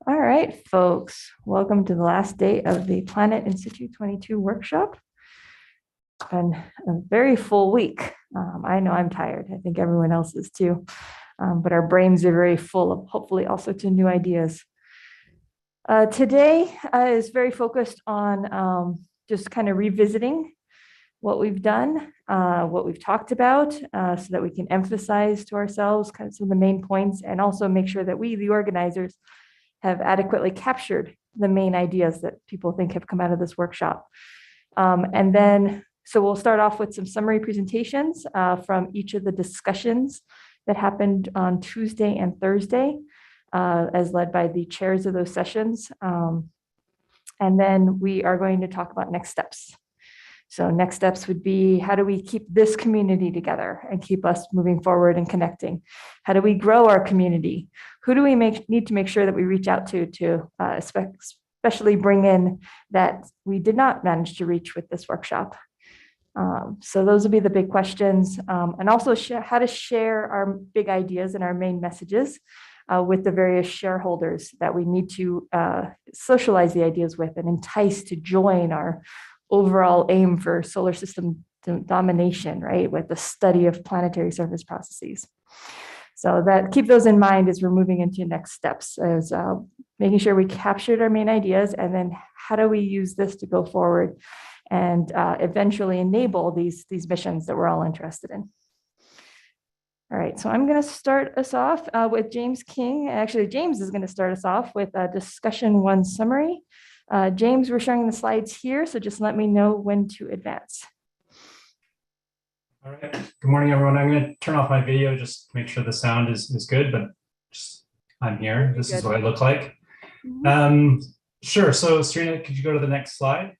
All right, folks, welcome to the last day of the Planet In-Situ 22 workshop. It's been a very full week. I know I'm tired. I think everyone else is too, but our brains are very full of hopefully all sorts of new ideas. Today is very focused on just kind of revisiting what we've done, what we've talked about, so that we can emphasize to ourselves kind of some of the main points and also make sure that we, the organizers, have adequately captured the main ideas that people think have come out of this workshop. So we'll start off with some summary presentations from each of the discussions that happened on Tuesday and Thursday, as led by the chairs of those sessions. And then we are going to talk about next steps. So next steps would be, how do we keep this community together and keep us moving forward and connecting? How do we grow our community? Who do we need to make sure that we reach out to especially bring in that we did not manage to reach with this workshop? So those will be the big questions, and also how to share our big ideas and our main messages with the various shareholders that we need to socialize the ideas with and entice to join our overall aim for solar system domination, right, with the study of planetary surface processes. So that keep those in mind as we're moving into next steps, as making sure we captured our main ideas, and then how do we use this to go forward and eventually enable these missions that we're all interested in. All right, so I'm going to start us off with James King. Actually, James is going to start us off with a discussion one summary. James, we're showing the slides here, so just let me know when to advance. All right. Good morning, everyone. I'm going to turn off my video just to make sure the sound is good, but I'm here. This is what I look like. Sure. So, Serena, could you go to the next slide?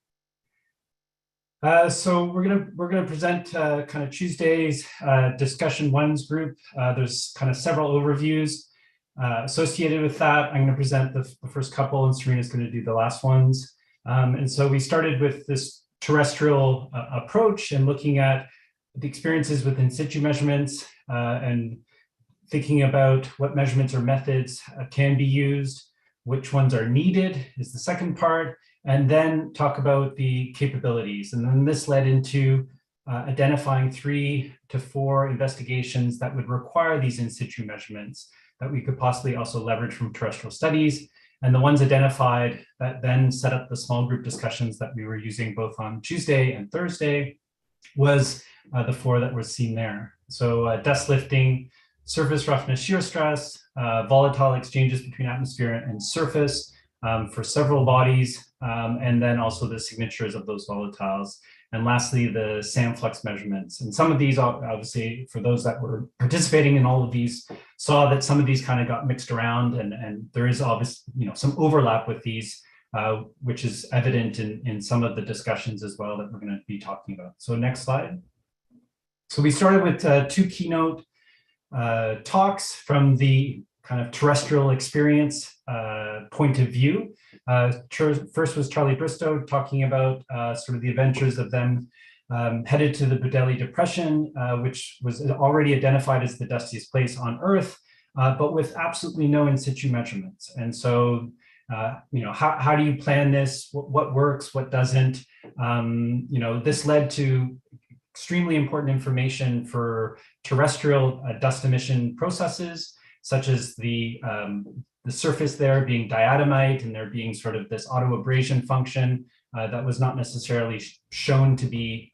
So we're gonna present kind of Tuesday's discussion ones group. There's kind of several overviews associated with that. I'm going to present the first couple, and Serena's going to do the last ones. And so we started with this terrestrial approach and looking at the experiences with in-situ measurements and thinking about what measurements or methods can be used, which ones are needed is the second part, and then talk about the capabilities. And then this led into identifying 3 to 4 investigations that would require these in-situ measurements that we could possibly also leverage from terrestrial studies. And the ones identified that then set up the small group discussions that we were using both on Tuesday and Thursday was the 4 that were seen there. So dust lifting, surface roughness shear stress, volatile exchanges between atmosphere and surface for several bodies, and then also the signatures of those volatiles. And lastly, the SAM flux measurements. And some of these, obviously, for those that were participating in all of these, saw that some of these kind of got mixed around, and there is obviously, some overlap with these, which is evident in some of the discussions as well that we're going to be talking about. So next slide. So we started with 2 keynote talks from the kind of terrestrial experience point of view. First was Charlie Bristow talking about sort of the adventures of them headed to the Budelli Depression, which was already identified as the dustiest place on Earth, but with absolutely no in-situ measurements. And so, how do you plan this? What works? What doesn't? This led to extremely important information for terrestrial dust emission processes, such as the surface there being diatomite and there being sort of this autoabrasion function that was not necessarily shown to be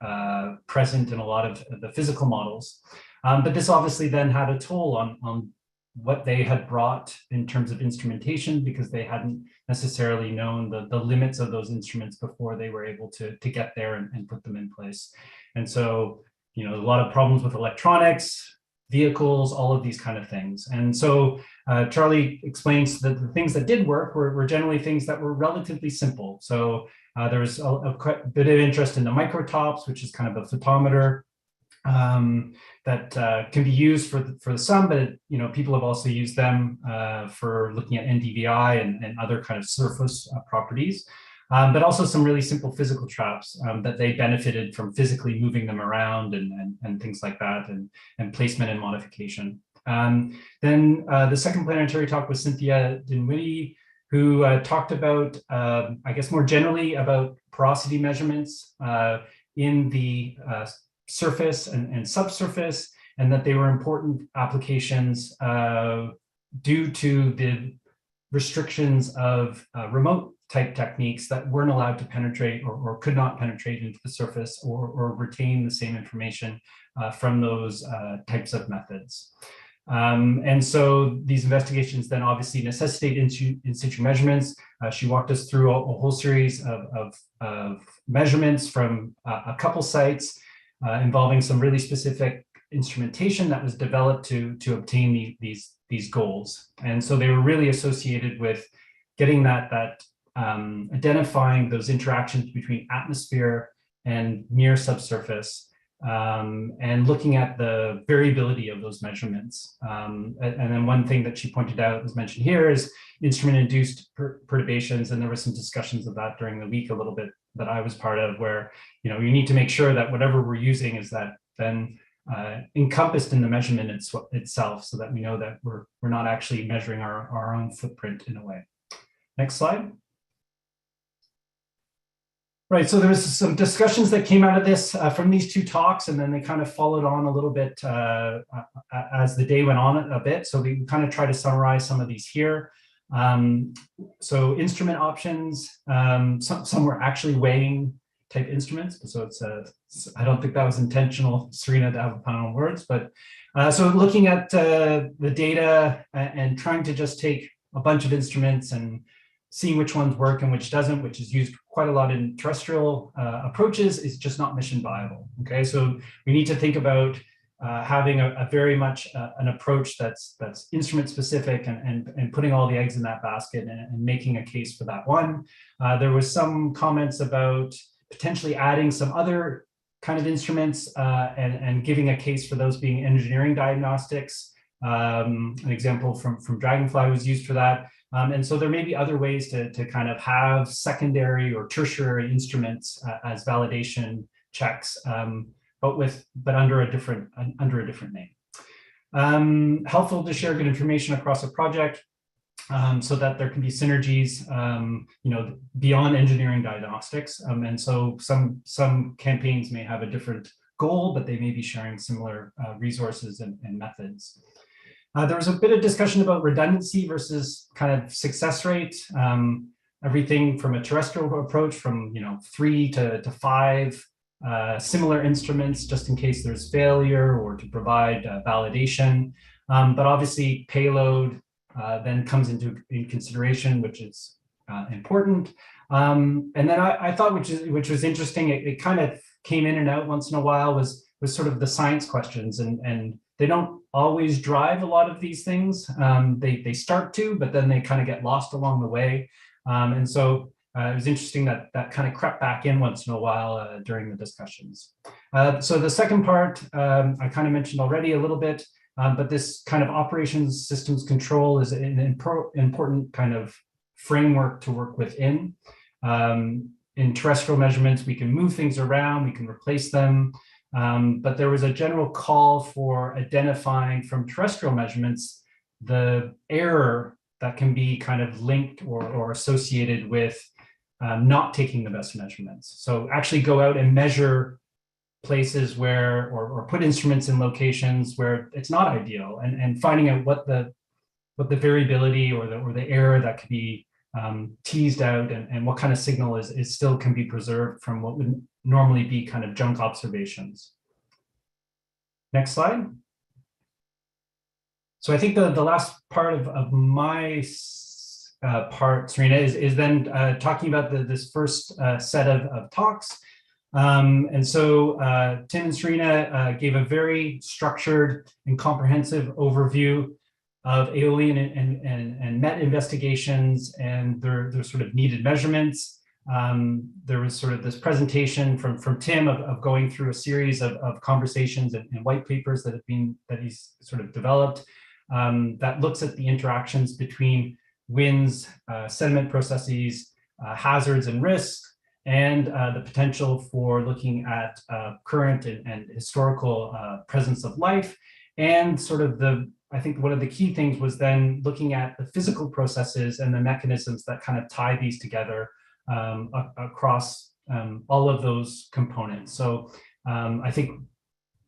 present in a lot of the physical models. But this obviously then had a toll on what they had brought in terms of instrumentation, because they hadn't necessarily known the limits of those instruments before they were able to get there and put them in place. And so, a lot of problems with electronics, vehicles, all of these kind of things. And so Charlie explains that the things that did work were generally things that were relatively simple. So there was a bit of interest in the microtops, which is kind of a photometer that can be used for some, but people have also used them for looking at NDVI and other kind of surface properties. But also some really simple physical traps that they benefited from physically moving them around and things like that, and placement and modification. Then the second planetary talk was Cynthia Dinwiddie, who talked about, I guess more generally about porosity measurements in the surface and subsurface, and that they were important applications due to the restrictions of remote type techniques that weren't allowed to penetrate or could not penetrate into the surface or retain the same information from those types of methods. And so these investigations then obviously necessitate in situ measurements. She walked us through a whole series of measurements from a couple sites involving some really specific instrumentation that was developed to obtain these goals. And so they were really associated with getting that identifying those interactions between atmosphere and near subsurface, and looking at the variability of those measurements. And then one thing that she pointed out, was mentioned here, is instrument-induced perturbations, and there were some discussions of that during the week a little bit that I was part of, where you need to make sure that whatever we're using is that then encompassed in the measurement itself, so that we know that we're not actually measuring our own footprint in a way. Next slide. Right, so there was some discussions that came out of this from these two talks, and then they kind of followed on a little bit as the day went on a bit. So we kind of try to summarize some of these here. So instrument options, some were actually weighing type instruments. So I don't think that was intentional, Serena, to have a pun on words, but so looking at the data and trying to just take a bunch of instruments and seeing which ones work and which doesn't, which is used quite a lot in terrestrial approaches, is just not mission viable. Okay, so we need to think about having a very much an approach that's instrument specific and putting all the eggs in that basket and making a case for that one. There was some comments about potentially adding some other kind of instruments and giving a case for those being engineering diagnostics. An example from Dragonfly was used for that. And so there may be other ways to kind of have secondary or tertiary instruments as validation checks, but under a different name. Helpful to share good information across a project, so that there can be synergies, beyond engineering diagnostics. And so some campaigns may have a different goal, but they may be sharing similar resources and methods. There was a bit of discussion about redundancy versus kind of success rate. Everything from a terrestrial approach, from 3 to 5 similar instruments, just in case there's failure, or to provide validation. But obviously, payload then comes into consideration, which is important. And then I thought, which was interesting, it kind of came in and out once in a while, was sort of the science questions, and they don't always drive a lot of these things. They start to, but then they kind of get lost along the way. And so it was interesting that kind of crept back in once in a while during the discussions. So the second part, I kind of mentioned already a little bit, but this kind of operations systems control is an important kind of framework to work within. In terrestrial measurements, we can move things around, we can replace them. But there was a general call for identifying from terrestrial measurements the error that can be kind of linked or associated with not taking the best measurements. So actually go out and measure places where, or put instruments in locations where it's not ideal, and finding out what the variability or the error that could be teased out, and what kind of signal is still can be preserved from what would normally be kind of junk observations. Next slide. So I think the last part of my part, Serena, is then talking about this first set of talks. And so Tim and Serena gave a very structured and comprehensive overview of Aolian and MET investigations and their sort of needed measurements. There was sort of this presentation from Tim of going through a series of conversations and white papers that he's sort of developed that looks at the interactions between winds, sediment processes, hazards and risks, and the potential for looking at current and historical presence of life, and sort of the I think one of the key things was then looking at the physical processes and the mechanisms that kind of tie these together across all of those components. So I think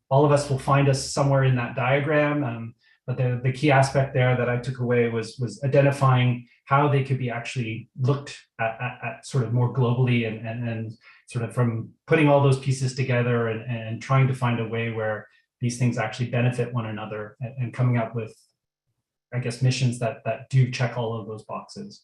all of us will find us somewhere in that diagram. But the key aspect there that I took away was identifying how they could be actually looked at sort of more globally and sort of from putting all those pieces together and trying to find a way where these things actually benefit one another and coming up with, I guess, missions that do check all of those boxes.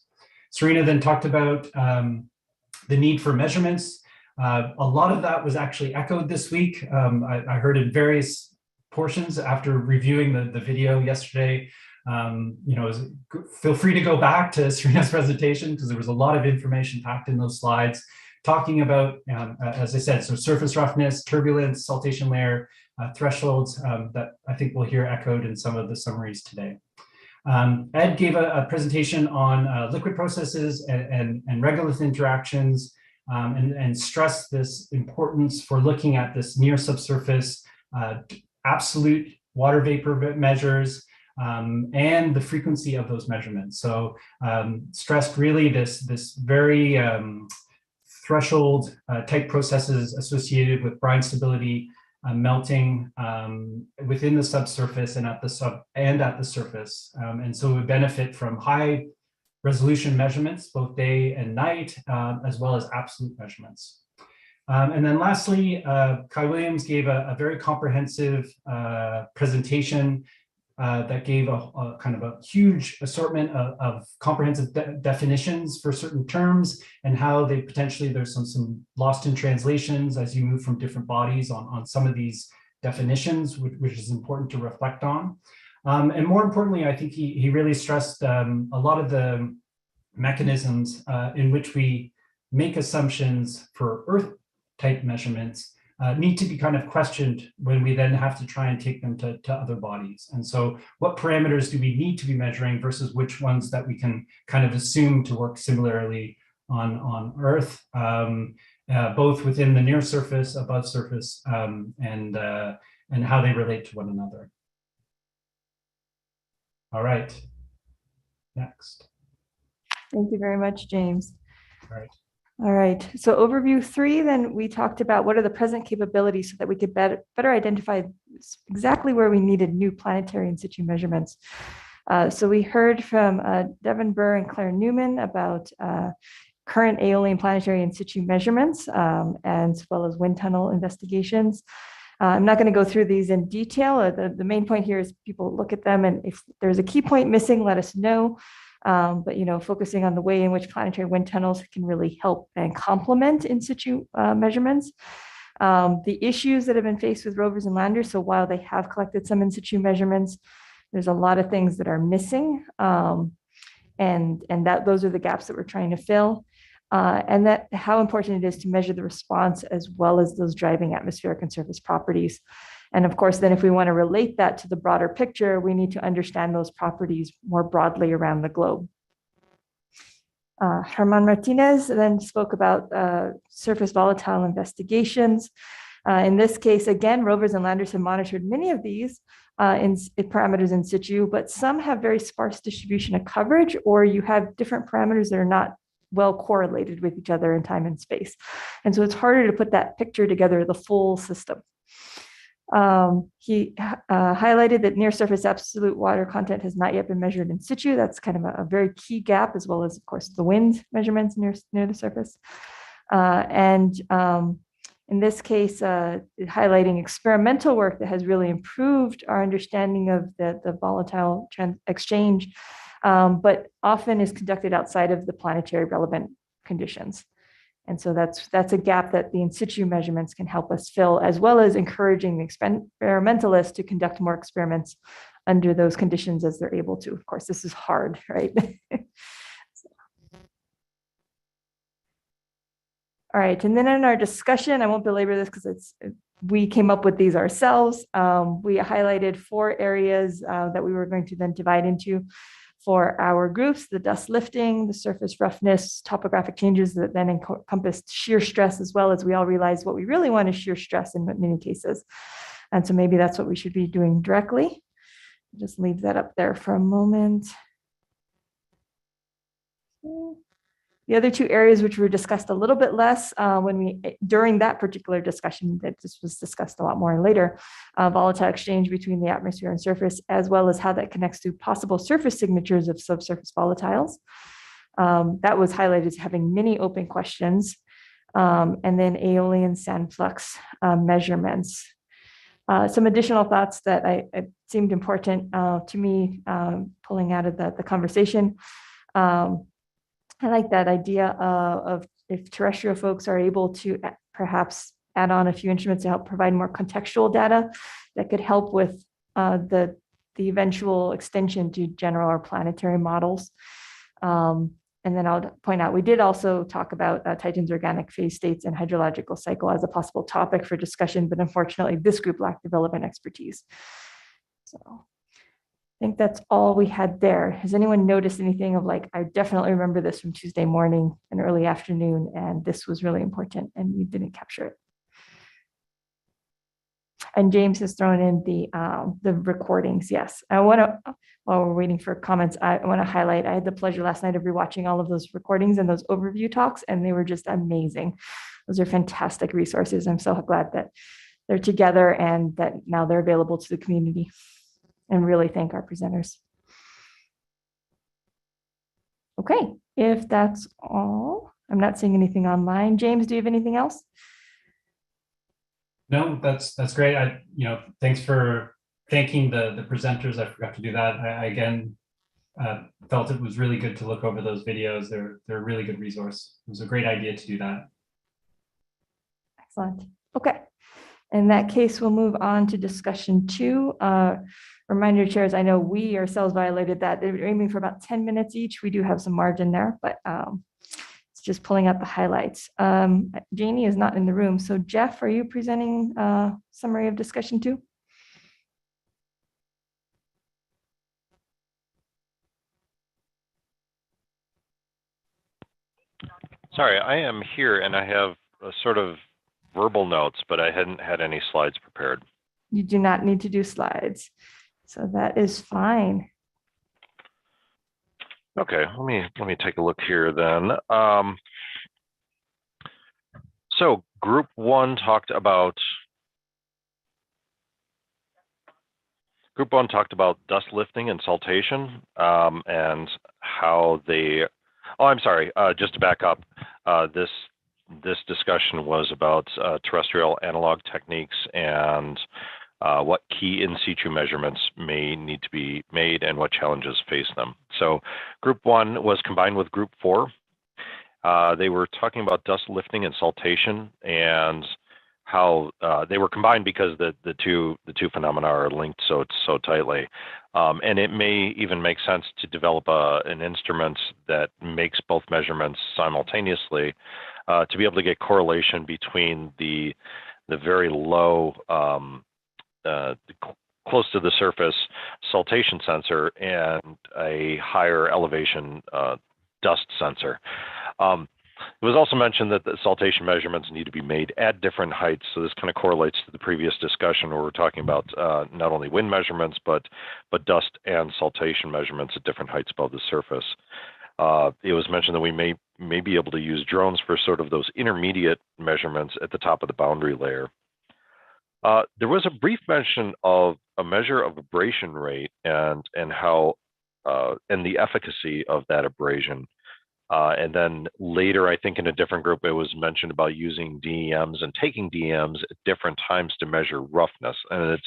Serena then talked about the need for measurements. A lot of that was actually echoed this week. I heard in various portions after reviewing the video yesterday. Feel free to go back to Serena's presentation because there was a lot of information packed in those slides talking about, as I said, so surface roughness, turbulence, saltation layer, thresholds that I think we'll hear echoed in some of the summaries today. Ed gave a presentation on liquid processes and regolith interactions and stressed this importance for looking at this near subsurface absolute water vapor measures and the frequency of those measurements. So stressed really this very threshold type processes associated with brine stability, melting within the subsurface and at the surface. And so we benefit from high resolution measurements, both day and night, as well as absolute measurements. And then lastly, Kai Williams gave a very comprehensive presentation that gave a kind of a huge assortment of comprehensive definitions for certain terms and how they potentially, there's some lost in translations as you move from different bodies on some of these definitions, which is important to reflect on. And more importantly, I think he really stressed a lot of the mechanisms in which we make assumptions for Earth type measurements need to be kind of questioned when we then have to try and take them to other bodies. And so what parameters do we need to be measuring versus which ones that we can kind of assume to work similarly on Earth, both within the near surface, above surface, and how they relate to one another. All right, next. Thank you very much, James. All right. All right, so overview 3, then we talked about what are the present capabilities so that we could better identify exactly where we needed new planetary in situ measurements. So we heard from Devin Burr and Claire Newman about current Aolian planetary in situ measurements, as well as wind tunnel investigations. I'm not going to go through these in detail. The main point here is people look at them, and if there's a key point missing, let us know. But focusing on the way in which planetary wind tunnels can really help and complement in situ measurements. The issues that have been faced with rovers and landers. So while they have collected some in situ measurements, there's a lot of things that are missing, and those are the gaps that we're trying to fill. And that how important it is to measure the response as well as those driving atmospheric and surface properties. And of course, then if we want to relate that to the broader picture, we need to understand those properties more broadly around the globe. Herman Martinez then spoke about surface volatile investigations. In this case, again, rovers and landers have monitored many of these parameters in situ, but some have very sparse distribution of coverage, or you have different parameters that are not well correlated with each other in time and space. And so it's harder to put that picture together, the full system. He highlighted that near surface absolute water content has not yet been measured in situ. That's kind of a very key gap, as well as, of course, the wind measurements near the surface. In this case, highlighting experimental work that has really improved our understanding of the volatile exchange, but often is conducted outside of the planetary relevant conditions. And so that's a gap that the in situ measurements can help us fill, as well as encouraging the experimentalists to conduct more experiments under those conditions as they're able to. Of course, this is hard, right? All right, and then in our discussion, I won't belabor this because we came up with these ourselves. We highlighted 4 areas that we were going to then divide into for our groups: the dust lifting, the surface roughness, topographic changes that then encompassed shear stress, as well as we all realize what we really want is shear stress in many cases. And so maybe that's what we should be doing directly. Just leave that up there for a moment. The other two areas which were discussed a little bit less during that particular discussion, that this was discussed a lot more later, volatile exchange between the atmosphere and surface, as well as how that connects to possible surface signatures of subsurface volatiles. That was highlighted as having many open questions. And then Aolian sand flux measurements. Some additional thoughts that I seemed important to me pulling out of the conversation. I like that idea of if terrestrial folks are able to perhaps add on a few instruments to help provide more contextual data that could help with the eventual extension to general or planetary models. And then I'll point out, we did also talk about Titan's organic phase states and hydrological cycle as a possible topic for discussion, but unfortunately this group lacked development expertise. So I think that's all we had there. Has anyone noticed anything of like, I definitely remember this from Tuesday morning and early afternoon, and this was really important and you didn't capture it. And James has thrown in the recordings. Yes, I want to, while we're waiting for comments, I want to highlight, I had the pleasure last night of rewatching all of those recordings and those overview talks, and they were just amazing. Those are fantastic resources. I'm so glad that they're together and that now they're available to the community, and really thank our presenters. Okay, if that's all, I'm not seeing anything online. James, do you have anything else? No, that's great. Thanks for thanking the presenters. I forgot to do that. I again felt it was really good to look over those videos. They're a really good resource. It was a great idea to do that. Excellent. Okay. In that case, we'll move on to discussion 2. Reminder, chairs, I know we ourselves violated that. They're aiming for about 10 minutes each. We do have some margin there, but it's just pulling out the highlights. Janie is not in the room. So Jeff, are you presenting a summary of discussion 2? Sorry, I am here and I have a sort of verbal notes, but I hadn't had any slides prepared. You do not need to do slides. So that is fine. Okay, let me take a look here then. So group 1 talked about dust lifting and saltation, and how they. Oh, I'm sorry. Just to back up, this discussion was about terrestrial analog techniques and what key in situ measurements may need to be made and what challenges face them. So group 1 was combined with group 4. They were talking about dust lifting and saltation and how they were combined because the two phenomena are linked so tightly. And it may even make sense to develop an instrument that makes both measurements simultaneously to be able to get correlation between the very low close to the surface saltation sensor and a higher elevation dust sensor. It was also mentioned that the saltation measurements need to be made at different heights. So this kind of correlates to the previous discussion where we're talking about not only wind measurements, but dust and saltation measurements at different heights above the surface. It was mentioned that we may be able to use drones for sort of those intermediate measurements at the top of the boundary layer. There was a brief mention of a measure of abrasion rate and how and the efficacy of that abrasion. And then later, I think in a different group, it was mentioned about using DEMs and taking DEMs at different times to measure roughness. And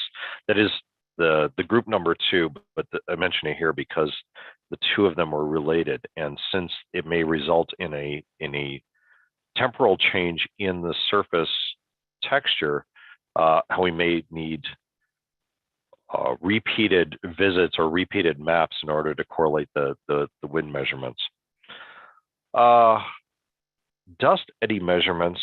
that is the group number 2, but I mention it here because the two of them were related. And since it may result in a temporal change in the surface texture, how we may need repeated visits or repeated maps in order to correlate the wind measurements. Dust eddy measurements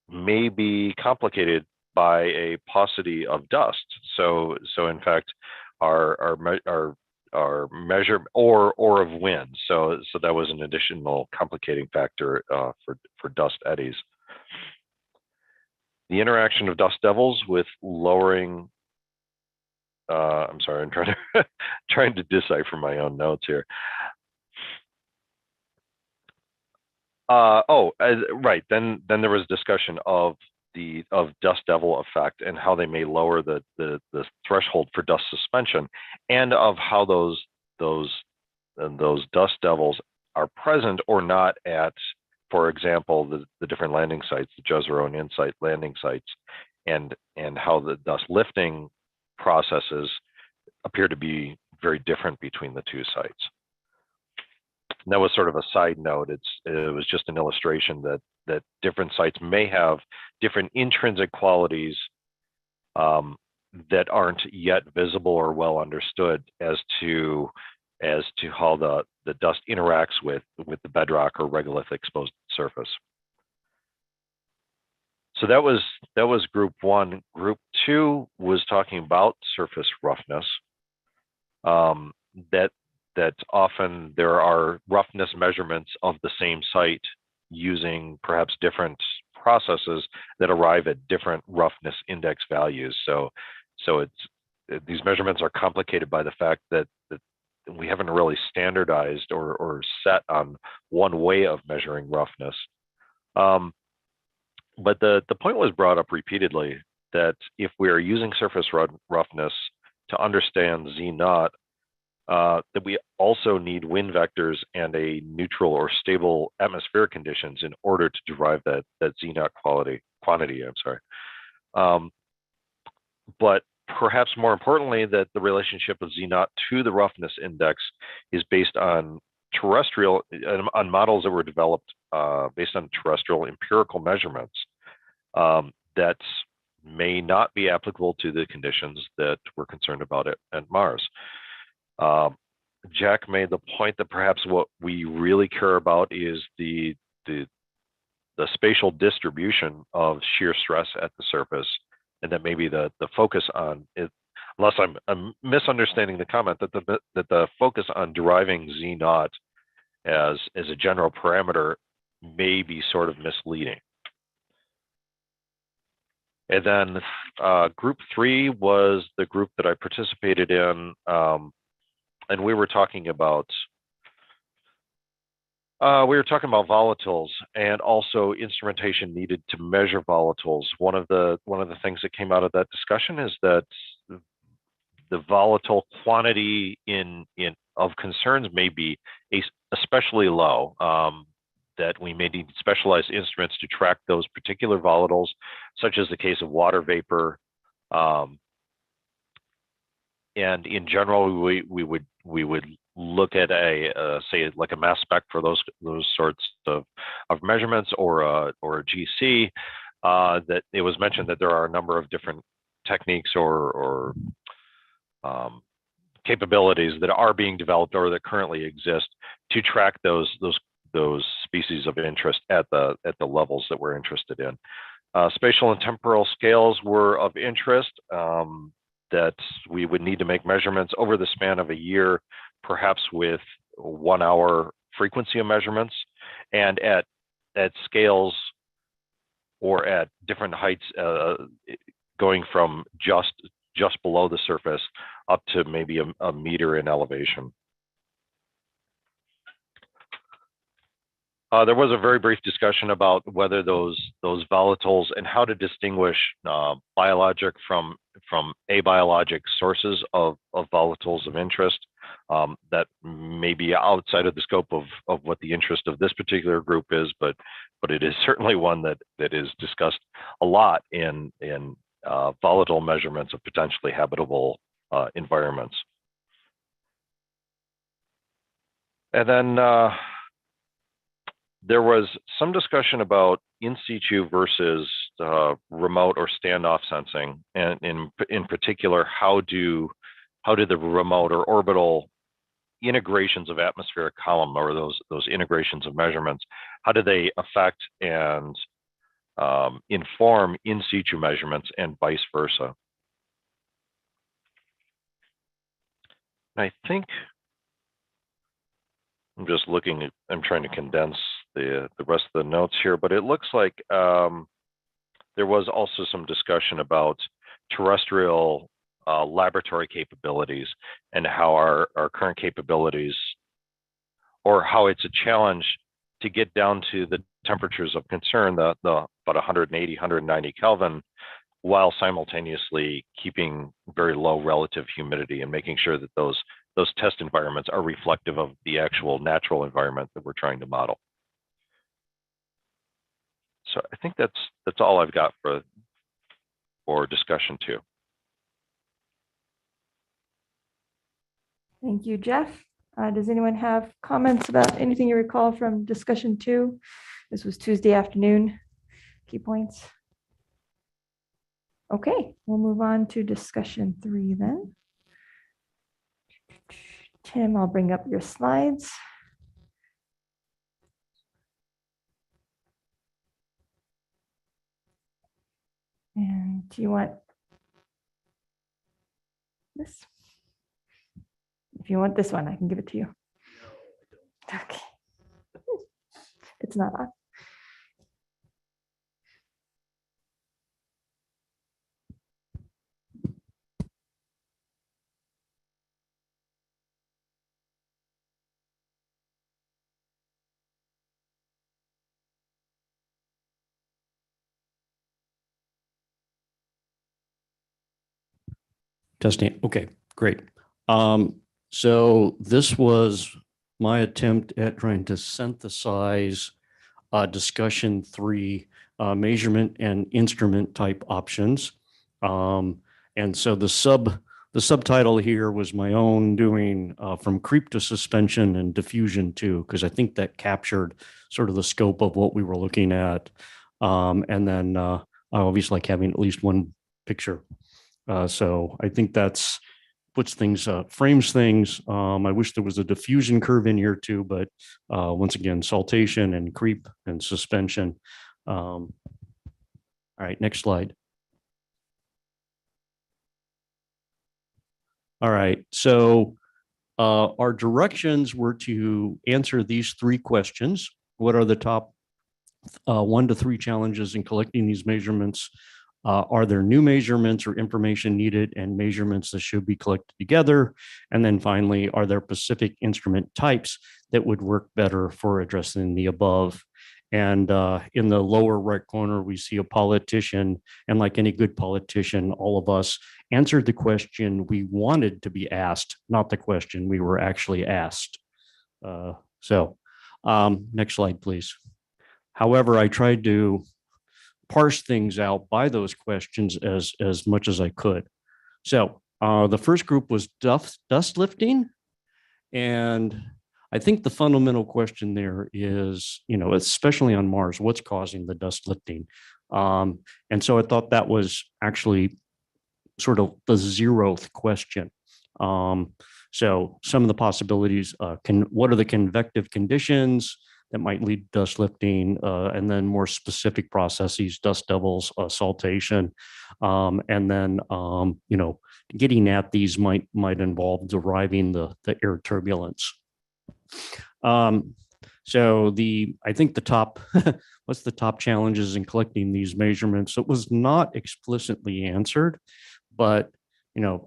may be complicated by a paucity of dust. So in fact, our measure or of wind. So that was an additional complicating factor for dust eddies. The interaction of dust devils with lowering I'm sorry, I'm trying to trying to decipher my own notes here. Right. Then there was discussion of the dust devil effect and how they may lower the threshold for dust suspension, and of how those dust devils are present or not at, for example, the different landing sites, the Jezero and In-Situ landing sites, and how the dust lifting processes appear to be very different between the two sites. And that was sort of a side note. It was just an illustration that different sites may have different intrinsic qualities that aren't yet visible or well understood as to how the dust interacts with the bedrock or regolith exposed surface. So that was group one. Group two was talking about surface roughness. That often there are roughness measurements of the same site using perhaps different processes that arrive at different roughness index values. So these measurements are complicated by the fact that we haven't really standardized or set on one way of measuring roughness. But the point was brought up repeatedly that if we are using surface roughness to understand Z0, that we also need wind vectors and a neutral or stable atmospheric conditions in order to derive that Z0 quantity. I'm sorry. But perhaps more importantly, that the relationship of Z0 to the roughness index is based on on models that were developed based on terrestrial empirical measurements that may not be applicable to the conditions that we're concerned about at Mars. Jack made the point that perhaps what we really care about is the spatial distribution of shear stress at the surface, and that maybe the focus on it, unless I'm misunderstanding the comment, that the focus on deriving Z0 as a general parameter may be sort of misleading. And then group three was the group that I participated in. And we were talking about volatiles and also instrumentation needed to measure volatiles. One of the things that came out of that discussion is that the volatile quantity of concerns may be especially low. That we may need specialized instruments to track those particular volatiles, such as the case of water vapor. And in general, we would look at say like a mass spec for those sorts of measurements, or a GC. That it was mentioned that there are a number of different techniques or capabilities that are being developed or that currently exist to track those species of interest at the levels that we're interested in. Spatial and temporal scales were of interest. That we would need to make measurements over the span of a year, perhaps with 1 hour frequency of measurements, and at scales or at different heights, going from just below the surface up to maybe a meter in elevation. There was a very brief discussion about whether those volatiles and how to distinguish biologic from abiologic sources of volatiles of interest that may be outside of the scope of what the interest of this particular group is, but it is certainly one that is discussed a lot in volatile measurements of potentially habitable environments. And then there was some discussion about in-situ versus remote or standoff sensing, and in particular, how do the remote or orbital integrations of atmospheric column, or those integrations of measurements, how do they affect and inform in-situ measurements and vice versa? And I think I'm just looking at, I'm trying to condense the rest of the notes here, but it looks like there was also some discussion about terrestrial laboratory capabilities and how our current capabilities, or how it's a challenge to get down to the temperatures of concern, the about 180, 190 Kelvin, while simultaneously keeping very low relative humidity and making sure that those test environments are reflective of the actual natural environment that we're trying to model. So I think that's all I've got for discussion 2. Thank you, Jeff. Does anyone have comments about anything you recall from discussion 2? This was Tuesday afternoon. Key points. Okay, we'll move on to discussion 3 then. Tim, I'll bring up your slides. And do you want this? If you want this one, I can give it to you. Okay. It's not on. Testing. Okay, great. So this was my attempt at trying to synthesize discussion 3, measurement and instrument type options. And so the subtitle here was my own doing from creep to suspension and diffusion too, because I think that captured sort of the scope of what we were looking at. And then I always like having at least one picture. So I think that's puts things, frames things. I wish there was a diffusion curve in here too, but once again, saltation and creep and suspension. All right, next slide. All right, so our directions were to answer these 3 questions. What are the top 1 to 3 challenges in collecting these measurements? Are there new measurements or information needed and measurements that should be collected together? And then finally, are there specific instrument types that would work better for addressing the above? And in the lower right corner, we see a politician. And like any good politician, all of us answered the question we wanted to be asked, not the question we were actually asked. Next slide, please. However, I tried to parse things out by those questions as much as I could. So the first group was dust lifting. And I think the fundamental question there is, especially on Mars, what's causing the dust lifting? And so I thought that was actually sort of the 0th question. So some of the possibilities, what are the convective conditions that might lead to dust lifting, and then more specific processes, dust devils, saltation, and then getting at these might involve deriving the air turbulence. So I think the top what's the top challenges in collecting these measurements? It was not explicitly answered, but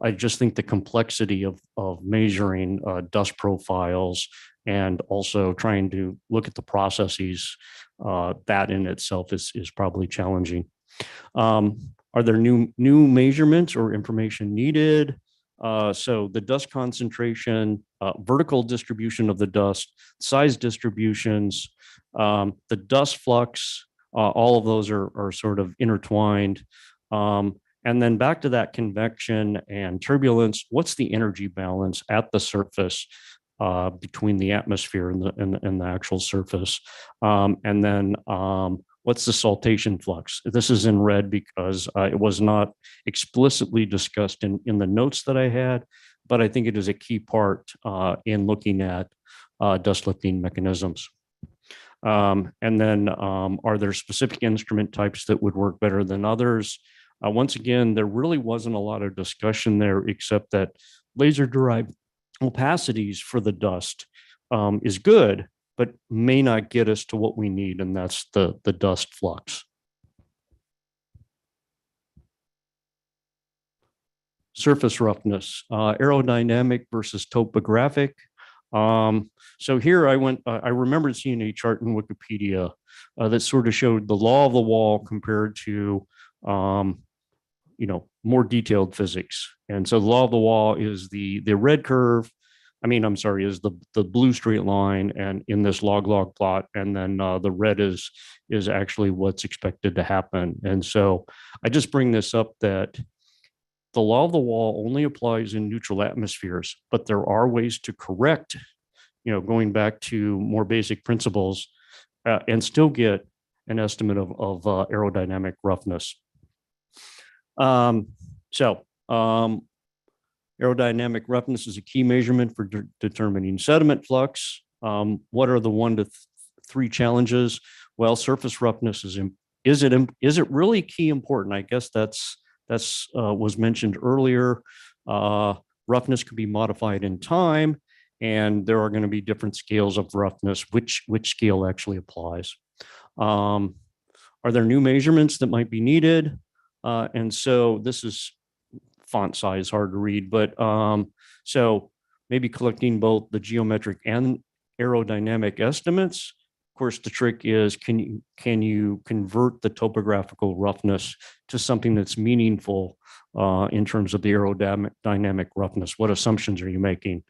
I just think the complexity of measuring dust profiles and also trying to look at the processes, that in itself is probably challenging. Are there new measurements or information needed? So the dust concentration, vertical distribution of the dust, size distributions, the dust flux, all of those are sort of intertwined. And then back to that convection and turbulence, what's the energy balance at the surface between the atmosphere and the actual surface? And then what's the saltation flux? This is in red because it was not explicitly discussed in the notes that I had, but I think it is a key part in looking at dust lifting mechanisms. And then are there specific instrument types that would work better than others? Once again, there really wasn't a lot of discussion there, except that laser-derived opacities for the dust is good, but may not get us to what we need, and that's the dust flux. surface roughness, aerodynamic versus topographic. So here I remember seeing a chart in Wikipedia that sort of showed the law of the wall compared to, more detailed physics. And so the law of the wall is the red curve. Is the blue straight line and in this log plot, and then the red is actually what's expected to happen. And so I just bring this up that the law of the wall only applies in neutral atmospheres, but there are ways to correct, going back to more basic principles, and still get an estimate of aerodynamic roughness. Aerodynamic roughness is a key measurement for determining sediment flux. What are the 1 to 3 challenges? Well, surface roughness is it really key important? I guess that's was mentioned earlier. Roughness can be modified in time, and there are going to be different scales of roughness. Which scale actually applies? Are there new measurements that might be needed? And so this is font size, hard to read, but so maybe collecting both the geometric and aerodynamic estimates. Of course, the trick is, can you convert the topographical roughness to something that's meaningful in terms of the aerodynamic roughness? What assumptions are you making?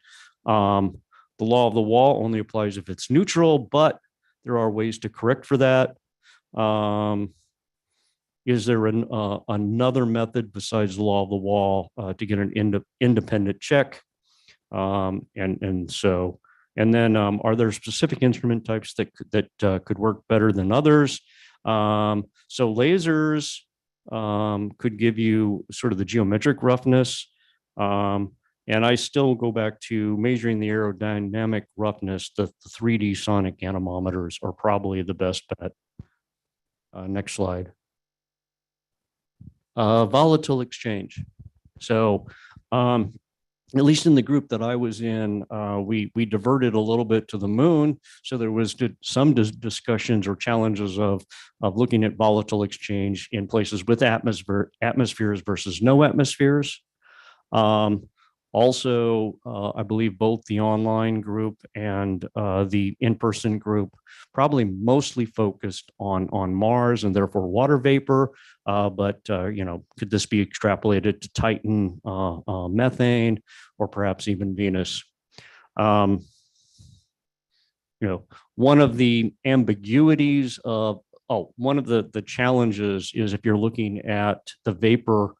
The law of the wall only applies if it's neutral, but there are ways to correct for that. Is there another method besides the law of the wall to get an independent check? And then are there specific instrument types that could work better than others? So lasers could give you sort of the geometric roughness. And I still go back to measuring the aerodynamic roughness. The 3D sonic anemometers are probably the best bet. Next slide. Volatile exchange. So at least in the group that I was in, we diverted a little bit to the moon. So there was some discussions or challenges of looking at volatile exchange in places with atmospheres versus no atmospheres. Also, I believe both the online group and the in-person group probably mostly focused on Mars and therefore water vapor. But could this be extrapolated to Titan, methane, or perhaps even Venus? One of the ambiguities of one of the challenges is if you're looking at the vapor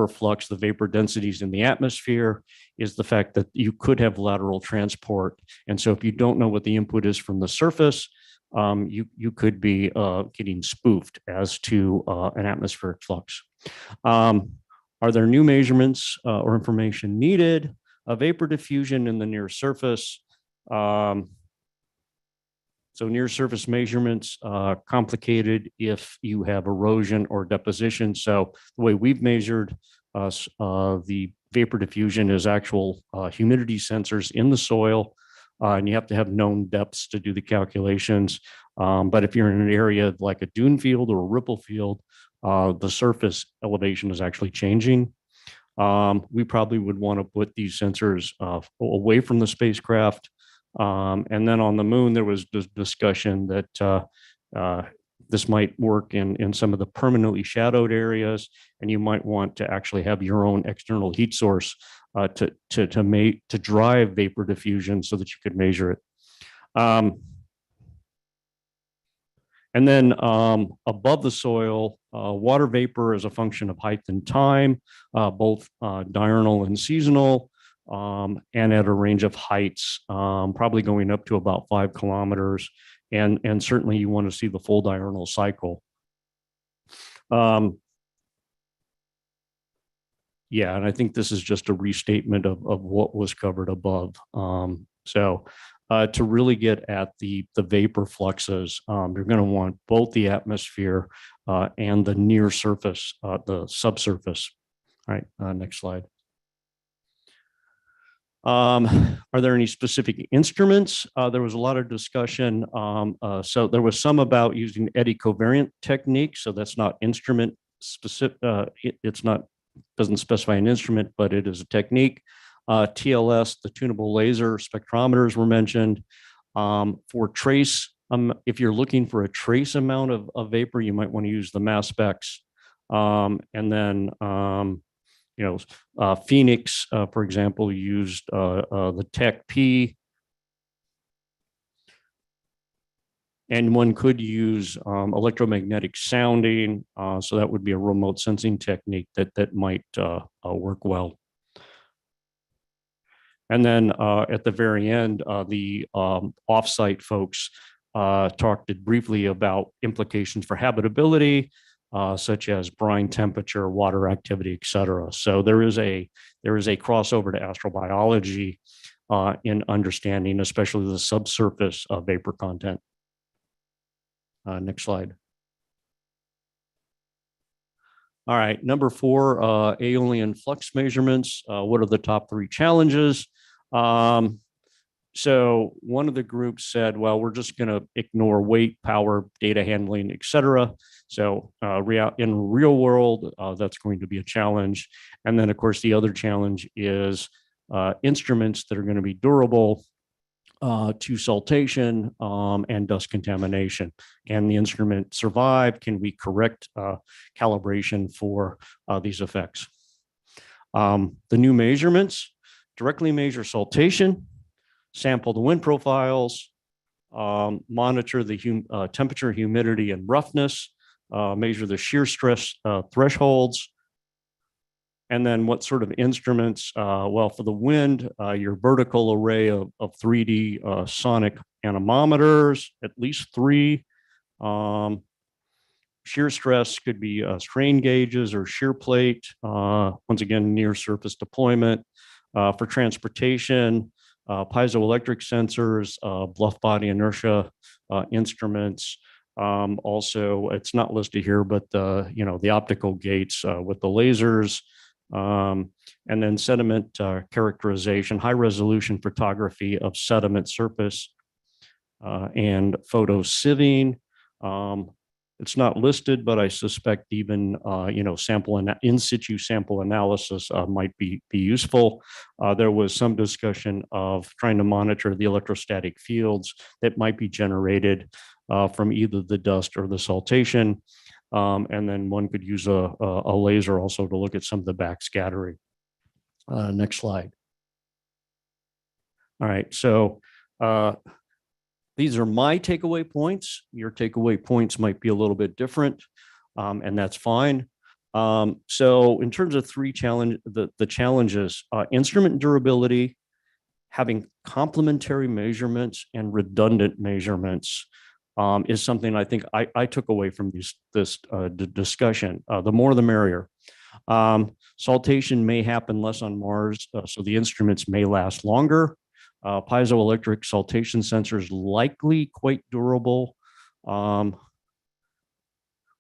flux, the vapor densities in the atmosphere, is the fact that you could have lateral transport. And so if you don't know what the input is from the surface, you could be getting spoofed as to an atmospheric flux. Are there new measurements or information needed? Vapor diffusion in the near surface. So near surface measurements, complicated if you have erosion or deposition. So the way we've measured the vapor diffusion is actual humidity sensors in the soil, and you have to have known depths to do the calculations. But if you're in an area like a dune field or a ripple field, the surface elevation is actually changing. We probably would want to put these sensors away from the spacecraft. And then on the moon, there was discussion that this might work in some of the permanently shadowed areas, and you might want to actually have your own external heat source to drive vapor diffusion so that you could measure it. And then above the soil, water vapor is a function of height and time, both diurnal and seasonal. And at a range of heights, probably going up to about 5 kilometers. And certainly you want to see the full diurnal cycle. Yeah, and I think this is just a restatement of what was covered above. To really get at the vapor fluxes, you're going to want both the atmosphere and the near surface, the subsurface. All right, next slide. Are there any specific instruments? There was a lot of discussion. So there was some about using eddy covariant technique. So that's not instrument specific. It's not doesn't specify an instrument, but it is a technique. TLS, the tunable laser spectrometers were mentioned. For trace, if you're looking for a trace amount of vapor, you might want to use the mass specs. And then, Phoenix, for example, used the Tech P. And one could use electromagnetic sounding. So that would be a remote sensing technique that might work well. And then at the very end, the offsite folks talked briefly about implications for habitability, such as brine temperature, water activity, et cetera. So there is a crossover to astrobiology in understanding, especially the subsurface vapor content. Next slide. All right, number 4, Aolian flux measurements. What are the top 3 challenges? So one of the groups said, well, we're just going to ignore weight, power, data handling, et cetera. So in real world, that's going to be a challenge. And then, of course, the other challenge is instruments that are going to be durable to saltation and dust contamination. Can the instrument survive? Can we correct calibration for these effects? The new measurements directly measure saltation, sample the wind profiles, monitor the temperature, humidity, and roughness, measure the shear stress thresholds. And then what sort of instruments? Well, for the wind, your vertical array of 3D sonic anemometers, at least 3. Shear stress could be strain gauges or shear plate. Once again, near surface deployment. For transportation, piezoelectric sensors, bluff body inertia instruments. Also, it's not listed here, but the optical gates with the lasers. And then sediment characterization, high resolution photography of sediment surface, and photo sieving. It's not listed, but I suspect even sample and in-situ sample analysis might be useful. There was some discussion of trying to monitor the electrostatic fields that might be generated from either the dust or the saltation. And then one could use a laser also to look at some of the backscattering. Next slide. All right, so these are my takeaway points. Your takeaway points might be a little bit different, and that's fine. So in terms of the challenges, instrument durability, having complementary measurements and redundant measurements is something I think I took away from this discussion. The more the merrier. Saltation may happen less on Mars, so the instruments may last longer. Piezoelectric saltation sensors likely quite durable.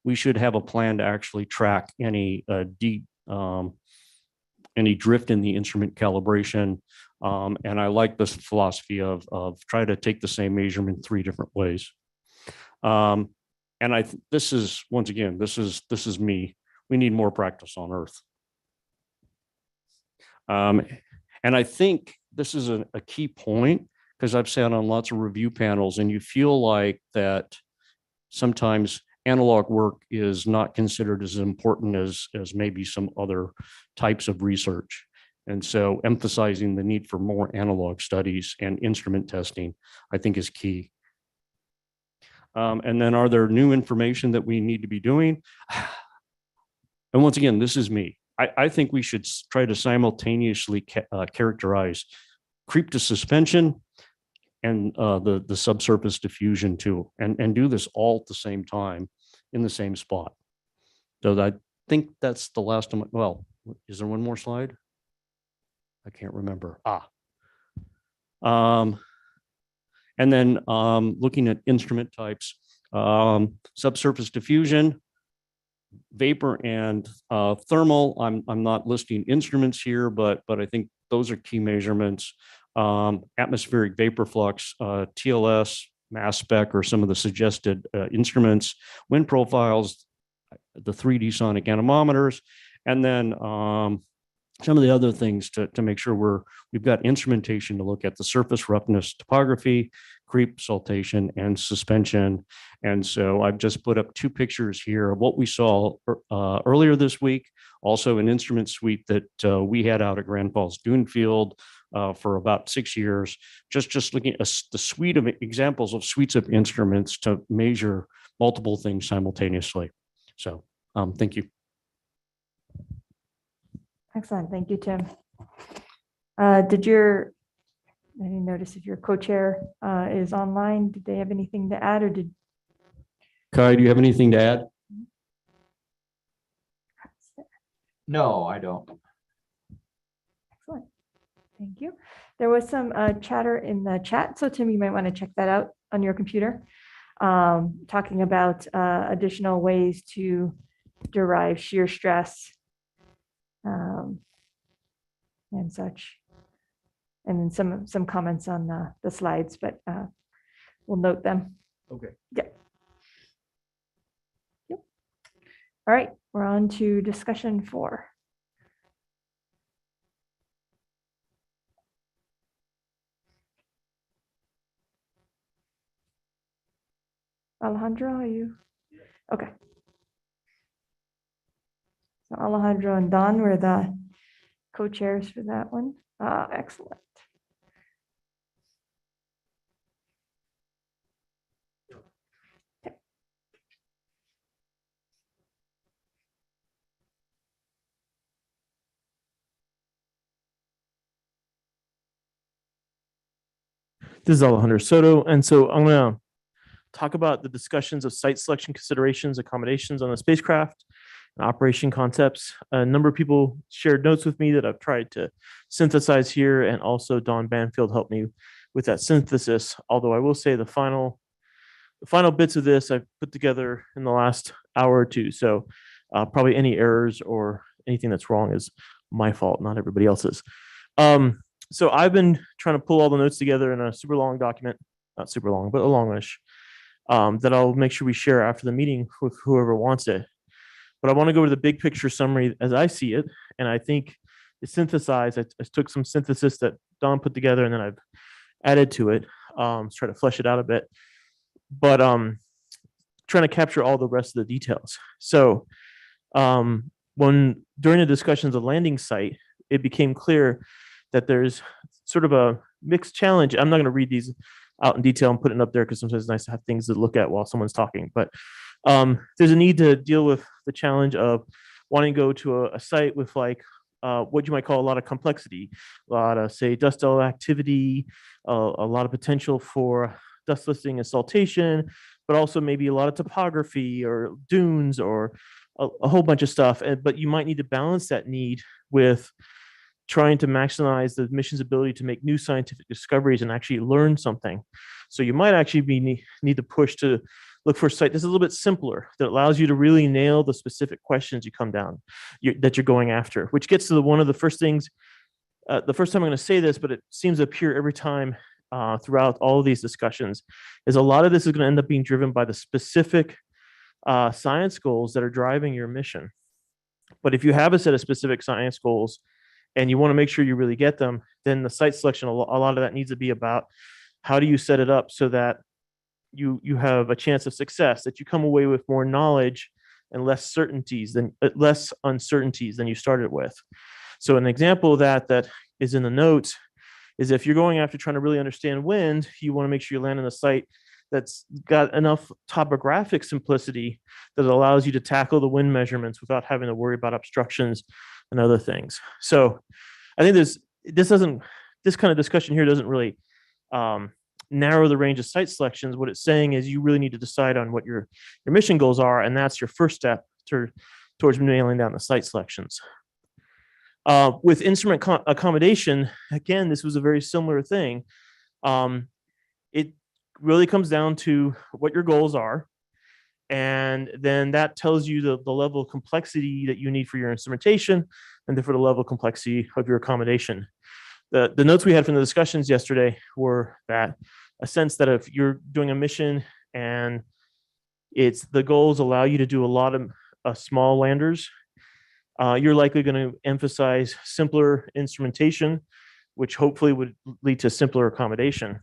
We should have a plan to actually track any drift in the instrument calibration. And I like this philosophy of try to take the same measurement 3 different ways. And this is, once again, this is me. We need more practice on Earth. And I think this is a key point, because I've sat on lots of review panels and you feel like that sometimes analog work is not considered as important as maybe some other types of research. And so emphasizing the need for more analog studies and instrument testing, I think, is key. And then, are there new information that we need to be doing? And once again, this is me. I think we should try to simultaneously characterize creep to suspension and the subsurface diffusion too, and do this all at the same time in the same spot. So I think that's the last of my, well, is there one more slide? I can't remember. And then looking at instrument types, subsurface diffusion, vapor and thermal. I'm not listing instruments here, but I think those are key measurements. Atmospheric vapor flux, TLS, mass spec, or some of the suggested instruments, wind profiles, the 3D sonic anemometers, And then some of the other things to make sure we've got instrumentation to look at the surface roughness topography, creep, saltation, and suspension. And so I've just put up 2 pictures here of what we saw earlier this week, also an instrument suite that we had out at Grand Falls Dune Field for about 6 years, just looking at the suite of examples of suites of instruments to measure multiple things simultaneously. So thank you. Excellent. Thank you, Tim. I didn't notice if your co-chair is online. Did they have anything to add, or did? Kai, do you have anything to add? No, I don't. Excellent. Thank you. There was some chatter in the chat. So Tim, you might want to check that out on your computer, talking about additional ways to derive shear stress and such. And then some comments on the slides, but we'll note them. Okay. Yep. All right, we're on to discussion 4. Alejandro, are you? Okay. So Alejandro and Don were the co-chairs for that one. Excellent. This is Alejandro Soto, and so I'm going to talk about the discussions of site selection considerations, accommodations on the spacecraft, and operation concepts. A number of people shared notes with me that I've tried to synthesize here, and also Don Banfield helped me with that synthesis. Although I will say the final bits of this I've put together in the last hour or two. So probably any errors or anything that's wrong is my fault, not everybody else's. So I've been trying to pull all the notes together in a super long document, not super long, but a longish, that I'll make sure we share after the meeting with whoever wants it. But I want to go over the big picture summary as I see it. And I think it's synthesized. I took some synthesis that Don put together and then I've added to it, try to flesh it out a bit. But trying to capture all the rest of the details. So during the discussions of landing site, it became clear that there's sort of a mixed challenge. I'm not going to read these out in detail and put it up there because sometimes it's nice to have things to look at while someone's talking. But there's a need to deal with the challenge of wanting to go to a site with like what you might call a lot of complexity, a lot of, say, dust activity, a lot of potential for dust listing and saltation, but also maybe a lot of topography or dunes or a whole bunch of stuff. But you might need to balance that need with trying to maximize the mission's ability to make new scientific discoveries and actually learn something. So you might actually need to push to look for a site that's a little bit simpler, that allows you to really nail the specific questions you come down that you're going after, which gets to one of the first things, the first time I'm going to say this, but it seems to appear every time throughout all of these discussions, is a lot of this is going to end up being driven by the specific science goals that are driving your mission. But if you have a set of specific science goals and you want to make sure you really get them, then the site selection, a lot of that needs to be about how do you set it up so that you have a chance of success, that you come away with more knowledge and less uncertainties than you started with. So an example of that is in the notes is if you're going after trying to really understand wind, you want to make sure you land on a site that's got enough topographic simplicity that allows you to tackle the wind measurements without having to worry about obstructions and other things. So I think this kind of discussion here doesn't really narrow the range of site selections. What it's saying is you really need to decide on what your mission goals are, and that's your first step towards nailing down the site selections. With instrument accommodation, again, this was a very similar thing. It really comes down to what your goals are, and then that tells you the level of complexity that you need for your instrumentation and therefore the level of complexity of your accommodation. The notes we had from the discussions yesterday were that a sense that if you're doing a mission and the goals allow you to do a lot of small landers, you're likely going to emphasize simpler instrumentation, which hopefully would lead to simpler accommodation.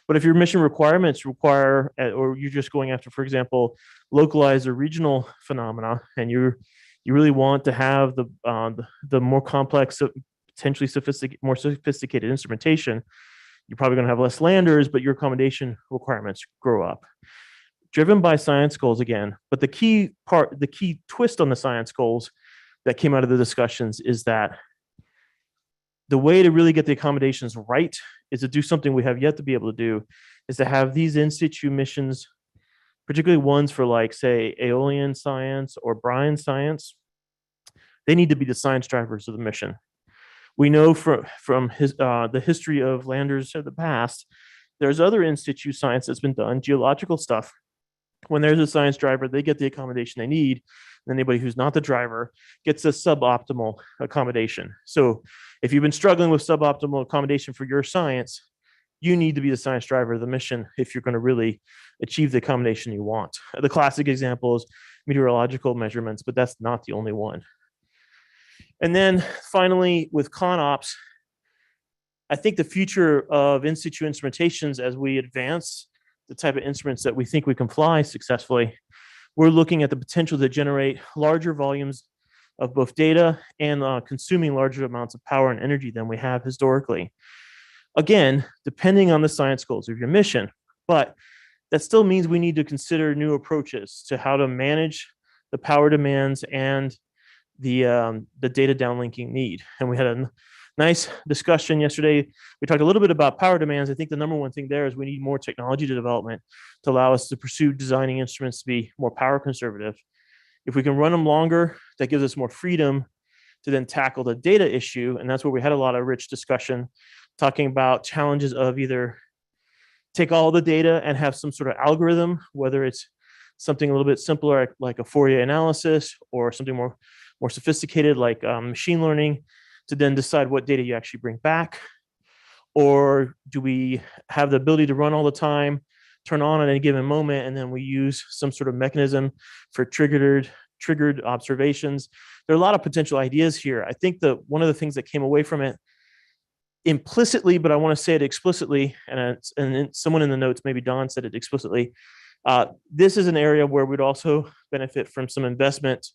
But if your mission requirements require, or you're just going after, for example, localized or regional phenomena, and you really want to have the more complex, potentially more sophisticated instrumentation, you're probably going to have less landers, but your accommodation requirements grow up. Driven by science goals again, but the key twist on the science goals that came out of the discussions is that the way to really get the accommodations right is to do something we have yet to be able to do, is to have these in situ missions, particularly ones for like, say, Aolian science or Brine science. They need to be the science drivers of the mission. We know from the history of landers of the past, there's other in situ science that's been done, geological stuff. When there's a science driver, they get the accommodation they need. And anybody who's not the driver gets a suboptimal accommodation. So if you've been struggling with suboptimal accommodation for your science, you need to be the science driver of the mission if you're going to really achieve the accommodation you want. The classic example is meteorological measurements, but that's not the only one. And then finally, with ConOps, I think the future of in situ instrumentations as we advance the type of instruments that we think we can fly successfully, we're looking at the potential to generate larger volumes of both data and consuming larger amounts of power and energy than we have historically. Again, depending on the science goals of your mission, but that still means we need to consider new approaches to how to manage the power demands and the data downlinking need. And we had a nice discussion yesterday. We talked a little bit about power demands. I think the number one thing there is we need more technology to development to allow us to pursue designing instruments to be more power conservative. If we can run them longer, that gives us more freedom to then tackle the data issue. And that's where we had a lot of rich discussion talking about challenges of either take all the data and have some sort of algorithm, whether it's something a little bit simpler like a Fourier analysis or something more sophisticated like machine learning, to then decide what data you actually bring back? Or do we have the ability to run all the time, turn on at any given moment, and then we use some sort of mechanism for triggered observations? There are a lot of potential ideas here. I think that one of the things that came away from it implicitly, but I want to say it explicitly, and someone in the notes, maybe Don said it explicitly, this is an area where we'd also benefit from some investment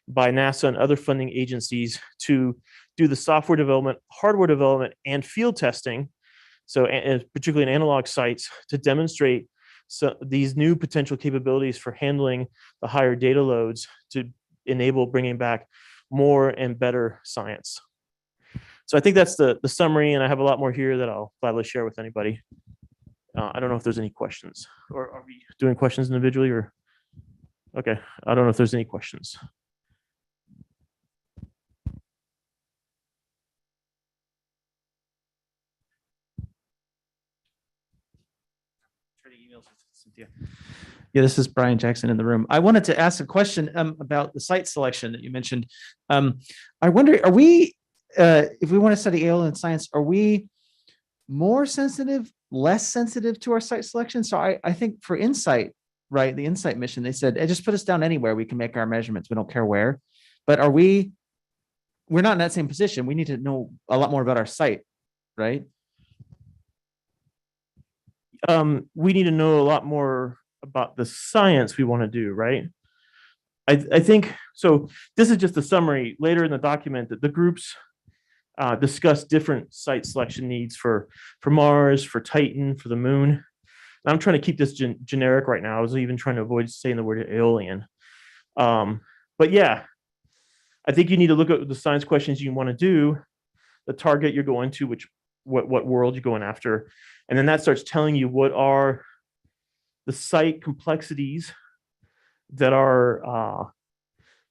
by NASA and other funding agencies to do the software development, hardware development, and field testing. So, and particularly in analog sites, to demonstrate these new potential capabilities for handling the higher data loads to enable bringing back more and better science. So I think that's the summary, and I have a lot more here that I'll gladly share with anybody. I don't know if there's any questions, or are we doing questions individually, or? Okay, I don't know if there's any questions. Cynthia. Yeah, this is Brian Jackson in the room. I wanted to ask a question about the site selection that you mentioned. I wonder, are we, if we want to study Aolian science, are we more sensitive, less sensitive to our site selection? So I think for In-Sight, right, the In-Sight mission, they said, hey, just put us down anywhere, we can make our measurements, we don't care where. But we're not in that same position. We need to know a lot more about our site, right? We need to know a lot more about the science we want to do, right? I think, so this is just a summary. Later in the document that the groups discuss different site selection needs for Mars, for Titan, for the moon. And I'm trying to keep this generic right now. I was even trying to avoid saying the word Aolian. But yeah, I think you need to look at the science questions you want to do, the target you're going to, what world you're going after. And then that starts telling you what are the site complexities that are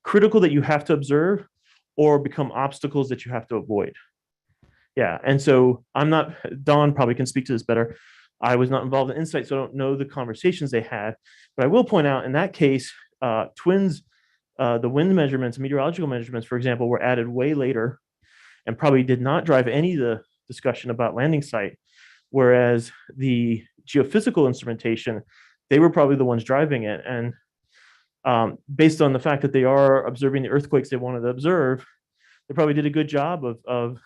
critical that you have to observe or become obstacles that you have to avoid. Yeah, and so Don probably can speak to this better. I was not involved in In-Sight, so I don't know the conversations they had. But I will point out in that case, twins, the wind measurements, meteorological measurements, for example, were added way later and probably did not drive any of the discussion about landing site. Whereas the geophysical instrumentation, they were probably the ones driving it. And based on the fact that they are observing the earthquakes they wanted to observe, they probably did a good job of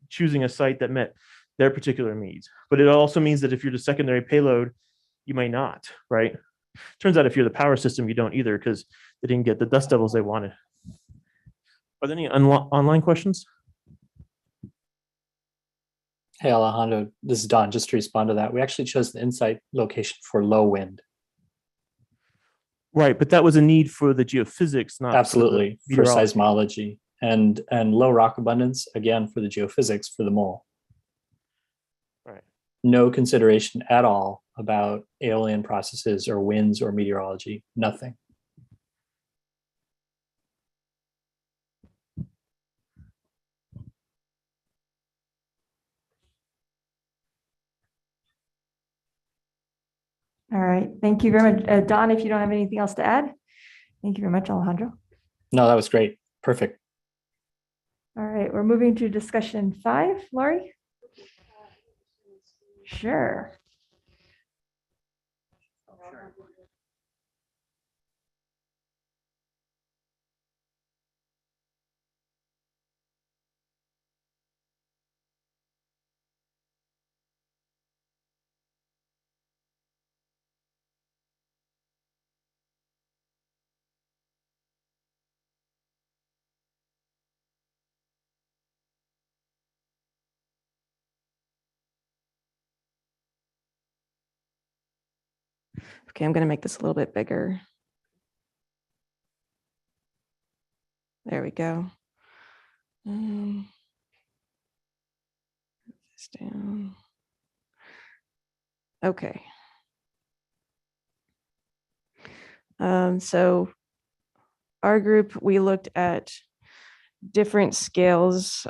choosing a site that met their particular needs. But it also means that if you're the secondary payload, you may not, right? Turns out if you're the power system, you don't either because they didn't get the dust devils they wanted. Are there any online questions? Hey, Alejandro, this is Don. Just to respond to that, we actually chose the InSight location for low wind. Right, but that was a need for the geophysics, not Absolutely, for, for meteorology. seismology, and low rock abundance, again, for the geophysics for the mole. Right. No consideration at all about Aolian processes or winds or meteorology, nothing. All right, thank you very much. Don, if you don't have anything else to add, thank you very much, Alejandro. No, that was great. Perfect. All right, we're moving to discussion 5, Laurie. Sure. Okay, I'm going to make this a little bit bigger. There we go. This down. Okay. So our group, we looked at different scales.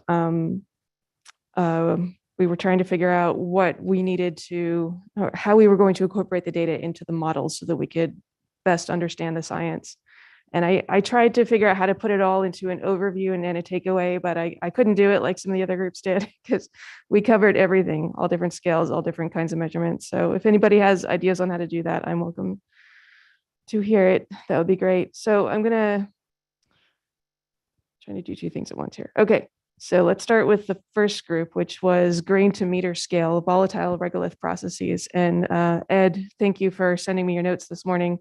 We were trying to figure out what we needed to, or how we were going to incorporate the data into the model so that we could best understand the science. And I tried to figure out how to put it all into an overview and then a takeaway, but I couldn't do it like some of the other groups did because we covered everything, all different scales, all different kinds of measurements. So if anybody has ideas on how to do that, I'm welcome to hear it. That would be great. So I'm trying to do 2 things at once here. Okay. So let's start with the first group, which was grain to meter scale, volatile regolith processes. And Ed, thank you for sending me your notes this morning.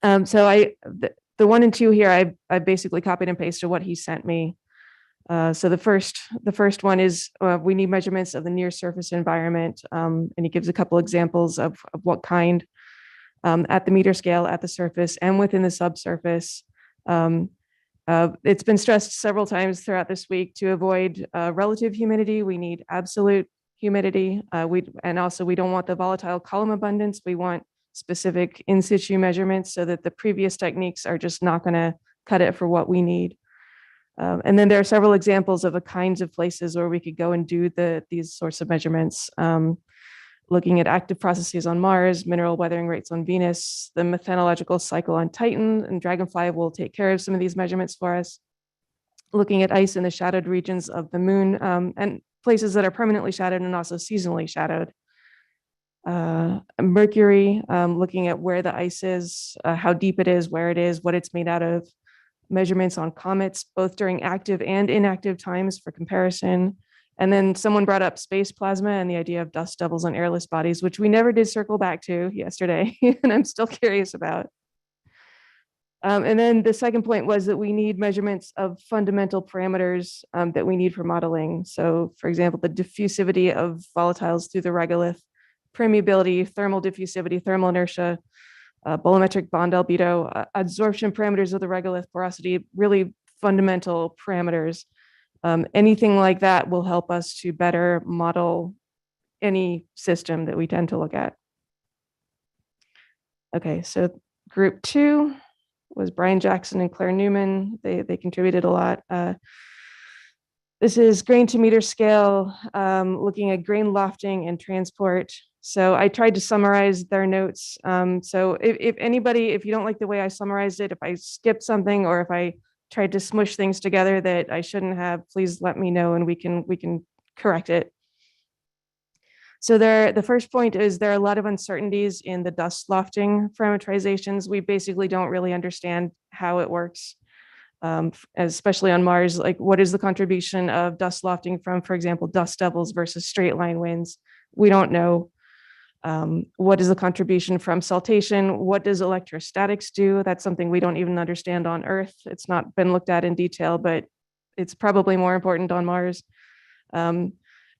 So the 1 and 2 here, I basically copied and pasted what he sent me. So the first one is we need measurements of the near surface environment. And he gives a couple examples of what kind at the meter scale, at the surface, and within the subsurface. It's been stressed several times throughout this week to avoid relative humidity. We need absolute humidity. And also we don't want the volatile column abundance. We want specific in situ measurements so that the previous techniques are just not going to cut it for what we need. And then there are several examples of the kinds of places where we could go and do these sorts of measurements. Looking at active processes on Mars, mineral weathering rates on Venus, the methenological cycle on Titan, and Dragonfly will take care of some of these measurements for us. Looking at ice in the shadowed regions of the moon and places that are permanently shadowed and also seasonally shadowed. Mercury, looking at where the ice is, how deep it is, where it is, what it's made out of. Measurements on comets, both during active and inactive times for comparison. And then someone brought up space plasma and the idea of dust devils on airless bodies, which we never did circle back to yesterday, and I'm still curious about. And then the second point was that we need measurements of fundamental parameters that we need for modeling. So for example, the diffusivity of volatiles through the regolith, permeability, thermal diffusivity, thermal inertia, bolometric bond albedo, adsorption parameters of the regolith, porosity, really fundamental parameters. Anything like that will help us to better model any system that we tend to look at. Okay, so group 2 was Brian Jackson and Claire Newman. They contributed a lot. This is grain to meter scale, looking at grain lofting and transport. So I tried to summarize their notes. So if anybody, if you don't like the way I summarized it, if I skipped something or if I tried to smush things together that I shouldn't have, please let me know and we can correct it. So the first point is there are a lot of uncertainties in the dust lofting parameterizations. We basically don't really understand how it works, especially on Mars. Like, what is the contribution of dust lofting from, for example, dust devils versus straight line winds? We don't know. What is the contribution from saltation? What does electrostatics do? That's something we don't even understand on Earth. It's not been looked at in detail, but it's probably more important on Mars.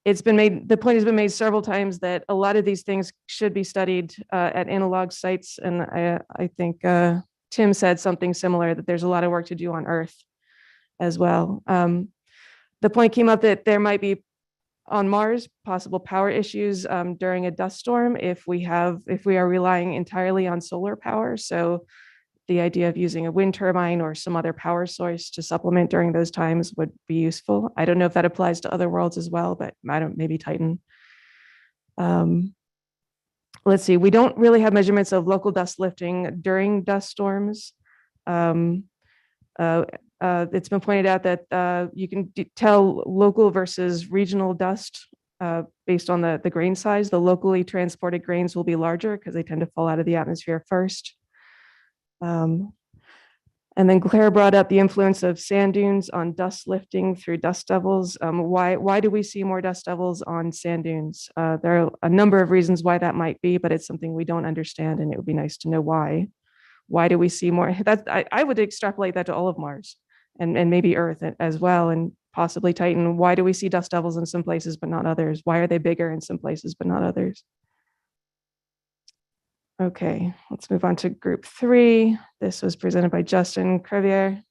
The point has been made several times that a lot of these things should be studied at analog sites. And I think Tim said something similar, that there's a lot of work to do on Earth as well. The point came up that there might be on Mars possible power issues during a dust storm if we are relying entirely on solar power. So the idea of using a wind turbine or some other power source to supplement during those times would be useful. I don't know if that applies to other worlds as well, but maybe Titan. Let's see, we don't really have measurements of local dust lifting during dust storms. It's been pointed out that you can tell local versus regional dust based on the grain size. The locally transported grains will be larger because they tend to fall out of the atmosphere first. And then Claire brought up the influence of sand dunes on dust lifting through dust devils. Why do we see more dust devils on sand dunes? There are a number of reasons why that might be, but it's something we don't understand, and it would be nice to know why. Why do we see more? I would extrapolate that to all of Mars and maybe Earth as well, and possibly Titan. Why do we see dust devils in some places but not others? Why are they bigger in some places but not others? Okay, let's move on to group 3. This was presented by Justin Crevier.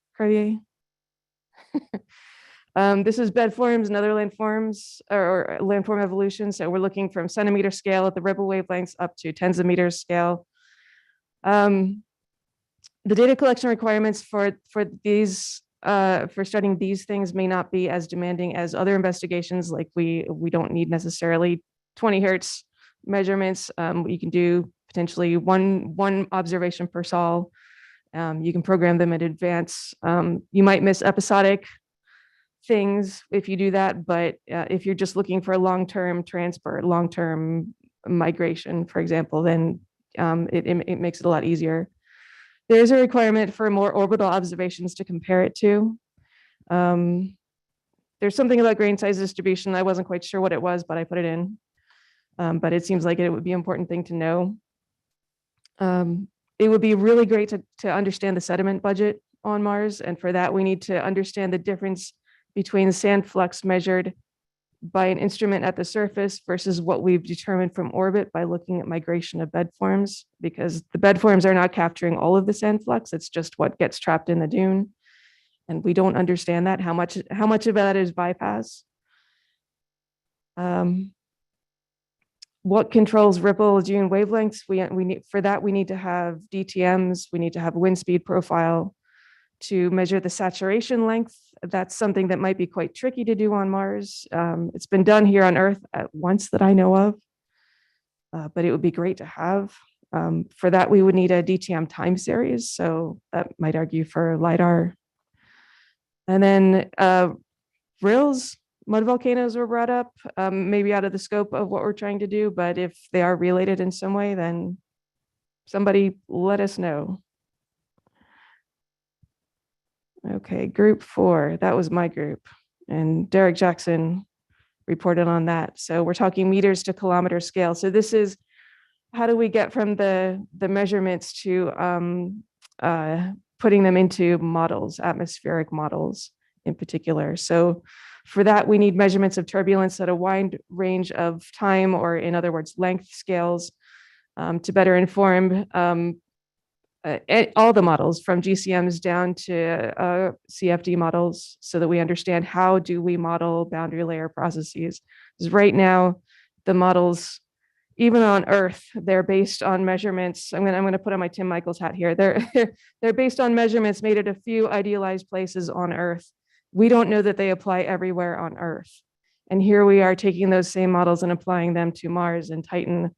This is bed forms and other landforms or landform evolution. So we're looking from centimeter scale at the ripple wavelengths up to tens of meters scale. The data collection requirements for these for studying these things may not be as demanding as other investigations. Like we don't need necessarily 20 hertz measurements. We can do potentially one observation per sol. You can program them in advance. You might miss episodic things if you do that, but if you're just looking for a long-term transfer, long-term migration, for example, then it makes it a lot easier. There's a requirement for more orbital observations to compare it to. There's something about grain size distribution. I wasn't quite sure what it was, but I put it in. But it seems like it would be an important thing to know. It would be really great to understand the sediment budget on Mars. And for that, we need to understand the difference between sand flux measured by an instrument at the surface versus what we've determined from orbit by looking at migration of bed forms, because the bed forms are not capturing all of the sand flux. It's just what gets trapped in the dune. And we don't understand that, how much of that is bypass. What controls ripple dune wavelengths? We need, for that, we need to have DTMs, we need to have wind speed profile to measure the saturation length. That's something that might be quite tricky to do on Mars. It's been done here on Earth at once that I know of, but it would be great to have. For that, we would need a DTM time series, so that might argue for LiDAR. And then rills, mud volcanoes were brought up, maybe out of the scope of what we're trying to do, but if they are related in some way, then somebody let us know. Okay, group 4, that was my group. And Derek Jackson reported on that. So we're talking meters to kilometer scale. So this is, how do we get from the measurements to putting them into models, atmospheric models in particular. So for that, we need measurements of turbulence at a wide range of time, or in other words, length scales, to better inform all the models from GCMs down to CFD models, so that we understand how do we model boundary layer processes. Because right now, the models, even on Earth, they're based on measurements. I'm gonna put on my Tim Michaels hat here. They're based on measurements made at a few idealized places on Earth. We don't know that they apply everywhere on Earth. And here we are taking those same models and applying them to Mars and Titan.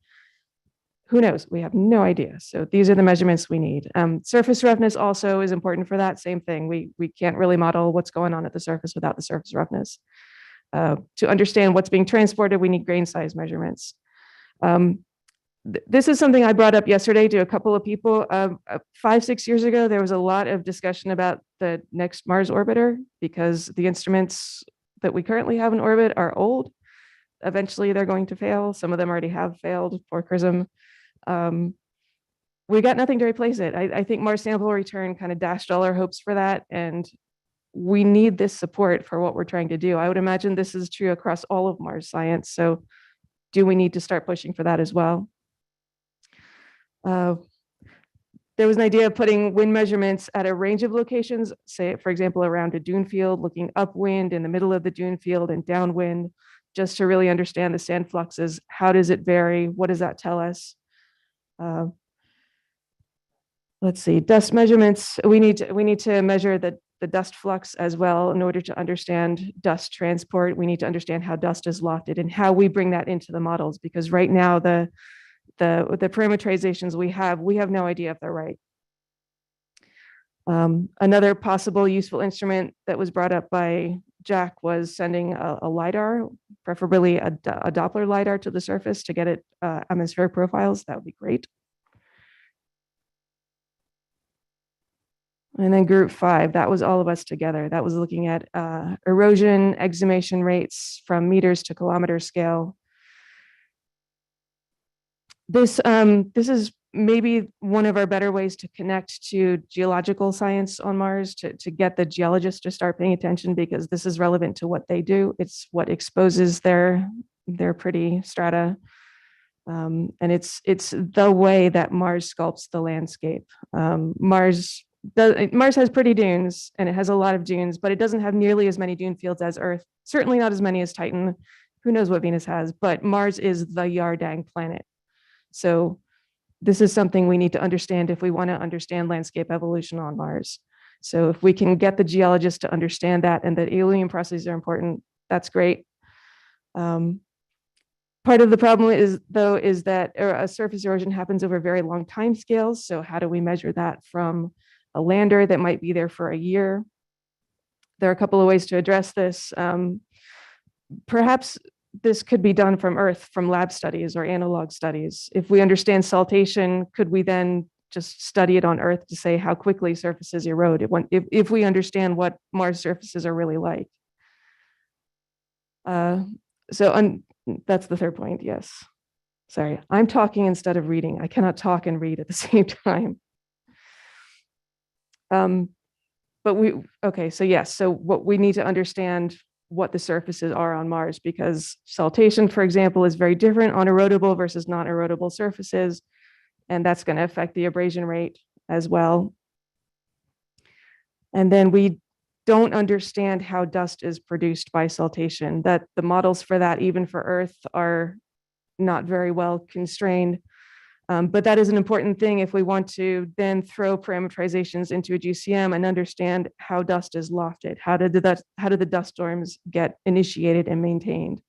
Who knows? We have no idea. So these are the measurements we need. Surface roughness also is important for that. Same thing. We can't really model what's going on at the surface without the surface roughness. To understand what's being transported, we need grain size measurements. This is something I brought up yesterday to a couple of people. 5-6 years ago, there was a lot of discussion about the next Mars orbiter because the instruments that we currently have in orbit are old. Eventually, they're going to fail. Some of them already have failed for CRISM. We got nothing to replace it. I think Mars Sample Return kind of dashed all our hopes for that. And we need this support for what we're trying to do. I would imagine this is true across all of Mars science. So do we need to start pushing for that as well? There was an idea of putting wind measurements at a range of locations, say, for example, around a dune field, looking upwind in the middle of the dune field and downwind, just to really understand the sand fluxes. How does it vary? What does that tell us? Let's see, dust measurements. We need to measure the dust flux as well in order to understand dust transport. We need to understand how dust is lofted and how we bring that into the models, because right now the parameterizations we have no idea if they're right. Another possible useful instrument that was brought up by Jack was sending a LiDAR, preferably a Doppler LiDAR to the surface to get it atmospheric profiles. That would be great. And then group 5, that was all of us together. That was looking at erosion, exhumation rates from meters to kilometer scale. This is maybe one of our better ways to connect to geological science on Mars, to get the geologists to start paying attention, because this is relevant to what they do. It's what exposes their pretty strata. And it's the way that Mars sculpts the landscape. Mars has pretty dunes, and it has a lot of dunes, but it doesn't have nearly as many dune fields as Earth. Certainly not as many as Titan. Who knows what Venus has, but Mars is the Yardang planet. So this is something we need to understand if we want to understand landscape evolution on Mars. So if we can get the geologists to understand that and that Aolian processes are important, that's great. Part of the problem is that a surface erosion happens over very long time scales. So how do we measure that from a lander that might be there for a year? There are a couple of ways to address this. Perhaps this could be done from Earth, from lab studies or analog studies. If we understand saltation, could we then just study it on Earth to say how quickly surfaces erode if we understand what Mars surfaces are really like? That's the third point, yes. Sorry, I'm talking instead of reading. I cannot talk and read at the same time. So what we need to understand what the surfaces are on Mars, because saltation, for example, is very different on erodible versus non-erodible surfaces, and that's going to affect the abrasion rate as well. And then we don't understand how dust is produced by saltation, that the models for that, even for Earth, are not very well constrained. But that is an important thing if we want to then throw parameterizations into a GCM and understand how dust is lofted. How do the dust storms get initiated and maintained?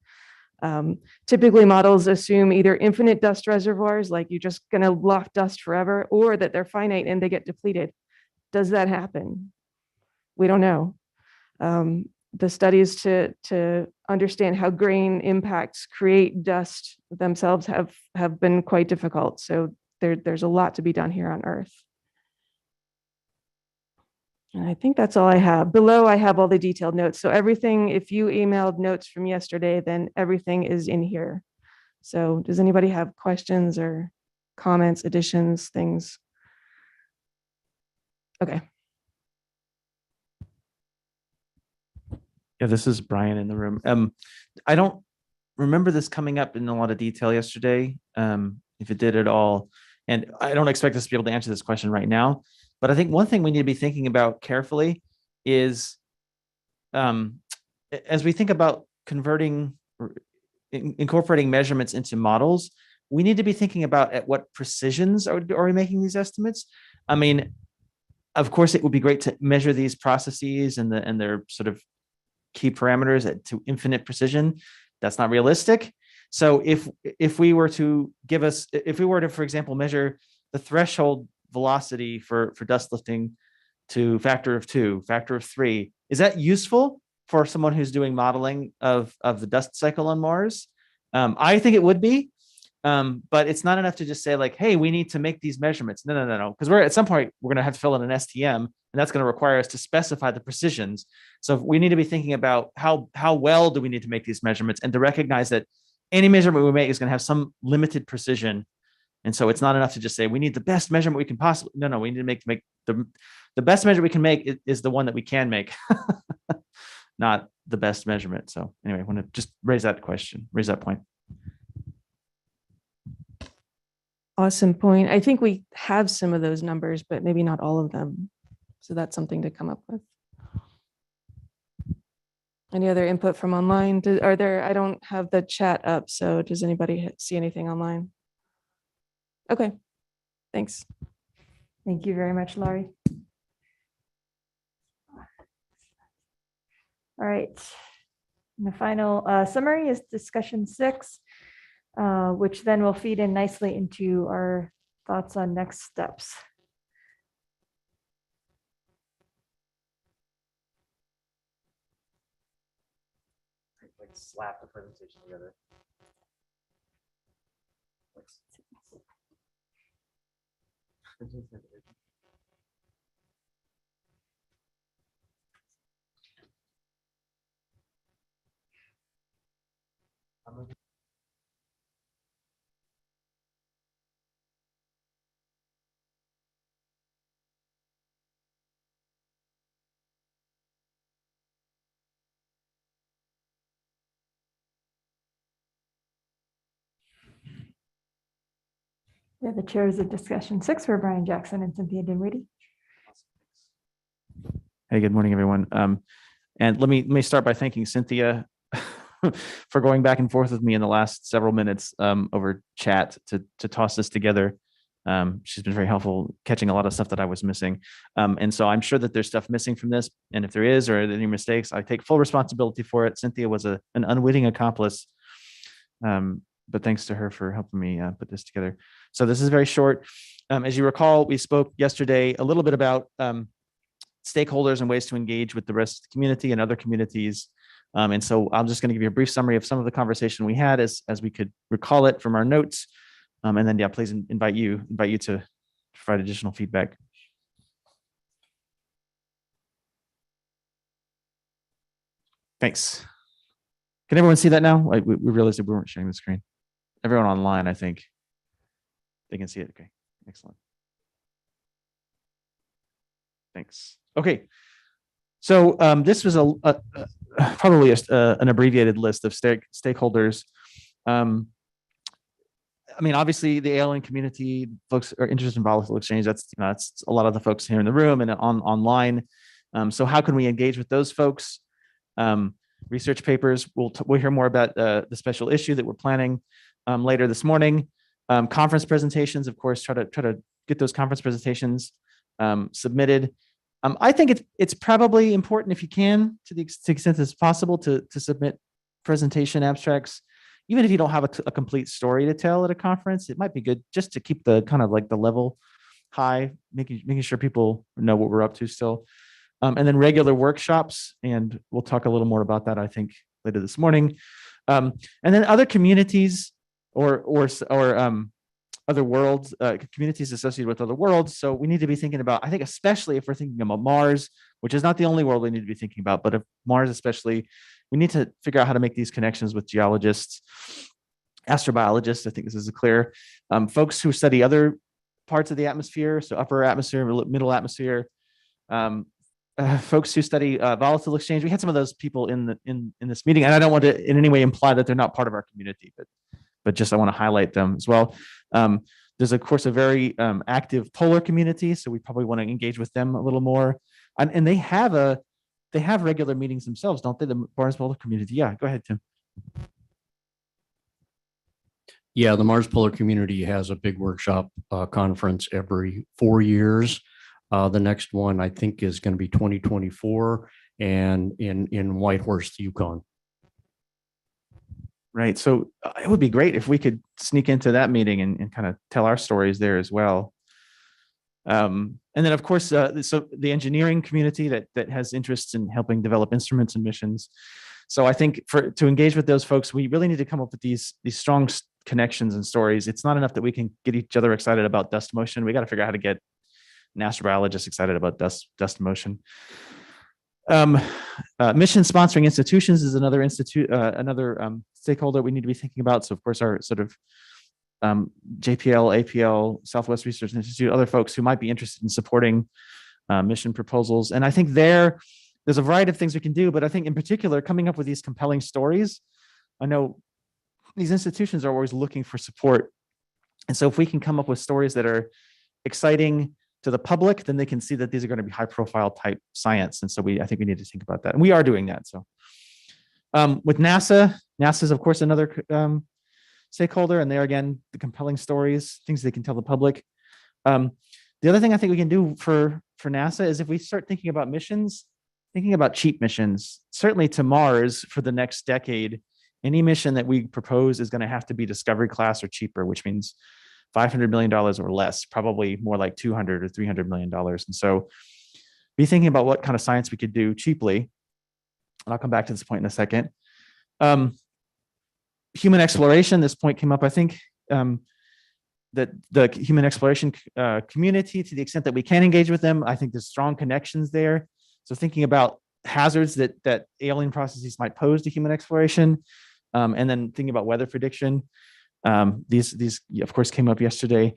Typically, models assume either infinite dust reservoirs, like you're just going to loft dust forever, or that they're finite and they get depleted. Does that happen? We don't know. The studies to understand how grain impacts create dust themselves have been quite difficult. So there's a lot to be done here on Earth. And I think that's all I have. Below, I have all the detailed notes. So everything, if you emailed notes from yesterday, then everything is in here. So does anybody have questions or comments, additions, things? Okay. Yeah, this is Brian in the room. I don't remember this coming up in a lot of detail yesterday, if it did at all. And I don't expect us to be able to answer this question right now. But I think one thing we need to be thinking about carefully is, as we think about incorporating measurements into models, we need to be thinking about at what precisions are we making these estimates. I mean, of course, it would be great to measure these processes and their sort of key parameters to infinite precision. That's not realistic. So if we were to, for example, measure the threshold velocity for dust lifting to factor of 2, factor of 3, is that useful for someone who's doing modeling of the dust cycle on Mars? I think it would be, But it's not enough to just say like, hey, we need to make these measurements. No. Because we're at some point, we're going to have to fill in an STM, and that's going to require us to specify the precisions. So we need to be thinking about how well do we need to make these measurements, and to recognize that any measurement we make is going to have some limited precision. And so it's not enough to just say we need the best measurement we can possibly. No, we need to make the best measure we can make is the one that we can make, not the best measurement. So anyway, I want to just raise that point. Awesome point. I think we have some of those numbers, but maybe not all of them. So that's something to come up with. Any other input from online? I don't have the chat up, so does anybody see anything online? Okay, thanks. Thank you very much, Laurie. All right. And the final summary is discussion 6, which then will feed in nicely into our thoughts on next steps. Like slap the presentation together. Yeah, the chairs of discussion 6 were Brian Jackson and Cynthia Dinwiddie. Hey, good morning, everyone. And let me start by thanking Cynthia for going back and forth with me in the last several minutes over chat to toss this together. She's been very helpful catching a lot of stuff that I was missing. And so I'm sure that there's stuff missing from this. And if there is, or any mistakes, I take full responsibility for it. Cynthia was an unwitting accomplice. But thanks to her for helping me put this together. So this is very short. As you recall, we spoke yesterday a little bit about stakeholders and ways to engage with the rest of the community and other communities. And so I'm just going to give you a brief summary of some of the conversation we had as we could recall it from our notes. And then, yeah, please invite you to provide additional feedback. Thanks. Can everyone see that now? We realized that we weren't sharing the screen. Everyone online, I think they can see it. Okay, excellent. Thanks. Okay, so this was probably an abbreviated list of stakeholders. I mean, obviously, the Aolian community folks are interested in volatile exchange. That's a lot of the folks here in the room and online. So how can we engage with those folks? Research papers. We'll hear more about the special issue that we're planning later this morning. Conference presentations, of course, try to get those conference presentations submitted. I think it's probably important, if you can, to the extent it's possible, to submit presentation abstracts, even if you don't have a complete story to tell at a conference. It might be good just to keep the kind of like the level high, making sure people know what we're up to still. And then regular workshops, and we'll talk a little more about that, I think, later this morning. And then other communities or other worlds, communities associated with other worlds. So we need to be thinking about, I think, especially if we're thinking about Mars, which is not the only world we need to be thinking about, but if Mars especially, we need to figure out how to make these connections with geologists, astrobiologists. I think this is clear. Folks who study other parts of the atmosphere, so upper atmosphere, middle atmosphere. Folks who study volatile exchange. We had some of those people in this meeting, and I don't want to in any way imply that they're not part of our community, but just I want to highlight them as well. There's of course a very active polar community, so we probably want to engage with them a little more. And they have regular meetings themselves, don't they? The Mars Polar community. Yeah, go ahead, Tim. Yeah, the Mars Polar community has a big workshop conference every 4 years. The next one, I think, is going to be 2024 and in Whitehorse, Yukon. Right. So it would be great if we could sneak into that meeting and kind of tell our stories there as well. And then, of course, so the engineering community that has interests in helping develop instruments and missions. So I think to engage with those folks, we really need to come up with these strong connections and stories. It's not enough that we can get each other excited about dust motion. We got to figure out how to get astrobiologists excited about dust motion. Mission sponsoring institutions is another stakeholder we need to be thinking about. So of course our sort of JPL, APL, Southwest Research Institute, other folks who might be interested in supporting mission proposals. And I think there's a variety of things we can do, but I think in particular, coming up with these compelling stories. I know these institutions are always looking for support. And so if we can come up with stories that are exciting to the public, then they can see that these are going to be high profile type science. And so I think we need to think about that. And we are doing that. So with NASA is of course another stakeholder, and there again, the compelling stories, things they can tell the public. The other thing I think we can do for NASA is if we start thinking about missions, thinking about cheap missions, certainly to Mars for the next decade, any mission that we propose is going to have to be discovery class or cheaper, which means $500 million or less, probably more like $200 or $300 million. And so be thinking about what kind of science we could do cheaply. And I'll come back to this point in a second. Human exploration, this point came up, I think, that the human exploration community, to the extent that we can engage with them, I think there's strong connections there. So thinking about hazards that alien processes might pose to human exploration, and then thinking about weather prediction. These of course came up yesterday.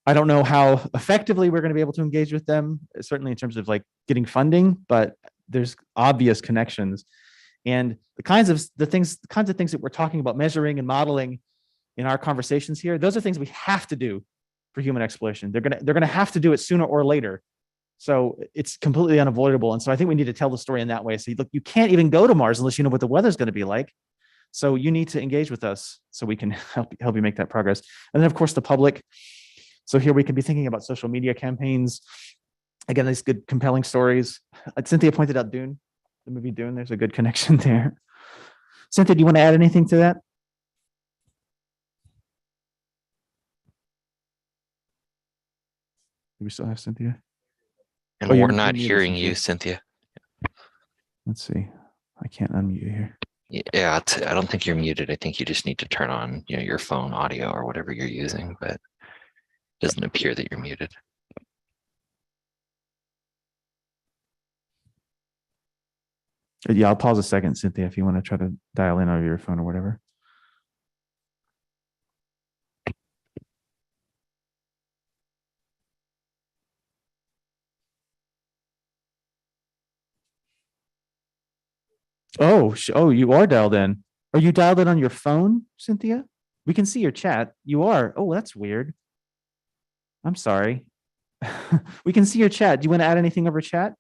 I don't know how effectively we're going to be able to engage with them, certainly in terms of like getting funding, but there's obvious connections. And the kinds of things that we're talking about measuring and modeling in our conversations here, those are things we have to do for human exploration. They're gonna have to do it sooner or later. So it's completely unavoidable. And so I think we need to tell the story in that way. So look, you can't even go to Mars unless you know what the weather's going to be like. So you need to engage with us so we can help you make that progress. And then of course the public. So here we can be thinking about social media campaigns. Again, these good, compelling stories. Cynthia pointed out Dune, the movie Dune. There's a good connection there. Cynthia, do you want to add anything to that? Do we still have Cynthia? And Oh, we're you're not muted, hearing Cynthia. you, Cynthia. Let's see. I can't unmute you here. Yeah, I don't think you're muted. I think you just need to turn on, your phone audio or whatever you're using, but it doesn't appear that you're muted. Yeah, I'll pause a second, Cynthia, if you want to try to dial in over your phone or whatever. Oh, you are dialed in. Are you dialed in on your phone, Cynthia? We can see your chat. You are. Oh, that's weird. I'm sorry. We can see your chat. Do you want to add anything over chat?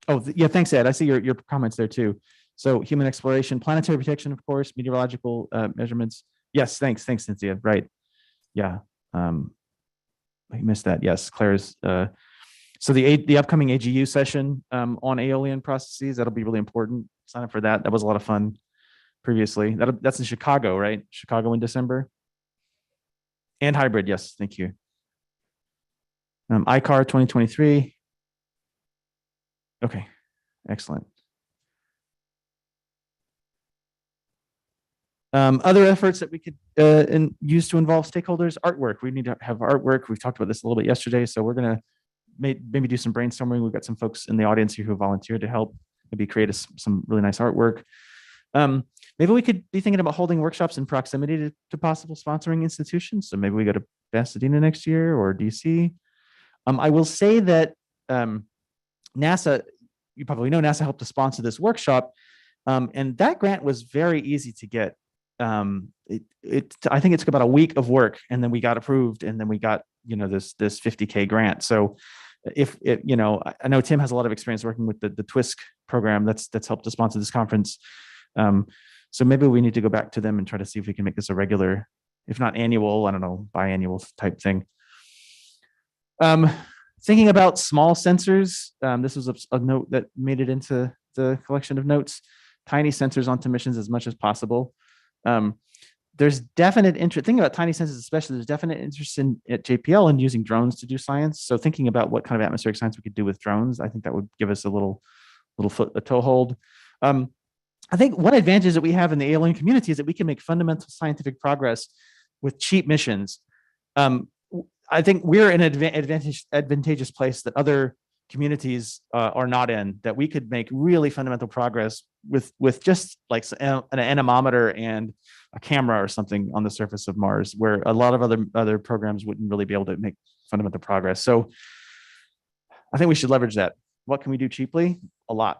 Oh, yeah, thanks, Ed. I see your comments there too. So human exploration, planetary protection, of course, meteorological measurements. Yes, thanks, Cynthia. Right. Yeah. I missed that. Yes, Claire's. So the upcoming AGU session on Aolian processes, that'll be really important. Sign up for that. That was a lot of fun previously. That's in Chicago, right? Chicago in December. And hybrid, yes, thank you. ICAR 2023. Okay, excellent. Other efforts that we could use to involve stakeholders, artwork. We need to have artwork. We've talked about this a little bit yesterday, so we're going to maybe do some brainstorming. We've got some folks in the audience here who volunteered to help maybe create some really nice artwork. Maybe we could be thinking about holding workshops in proximity to possible sponsoring institutions. So maybe we go to Pasadena next year or DC. I will say that NASA, you probably know NASA helped to sponsor this workshop. And that grant was very easy to get. I think it took about a week of work, and then we got approved, and then we got this $50K grant. So if I know Tim has a lot of experience working with the TWISC program that's helped to sponsor this conference. So maybe we need to go back to them and try to see if we can make this a regular, if not annual, I don't know, biannual type thing. Thinking about small sensors, this was a note that made it into the collection of notes. Tiny sensors onto missions as much as possible. there's definite interest, thinking about tiny sensors especially, there's definite interest at JPL in using drones to do science. So thinking about what kind of atmospheric science we could do with drones, I think that would give us a toehold. I think one advantage that we have in the Aolian community is that we can make fundamental scientific progress with cheap missions. I think we're in an advantageous place that other communities are not in, that we could make really fundamental progress with just like an anemometer and a camera or something on the surface of Mars, where a lot of other programs wouldn't really be able to make fundamental progress. So I think we should leverage that. What can we do cheaply? A lot.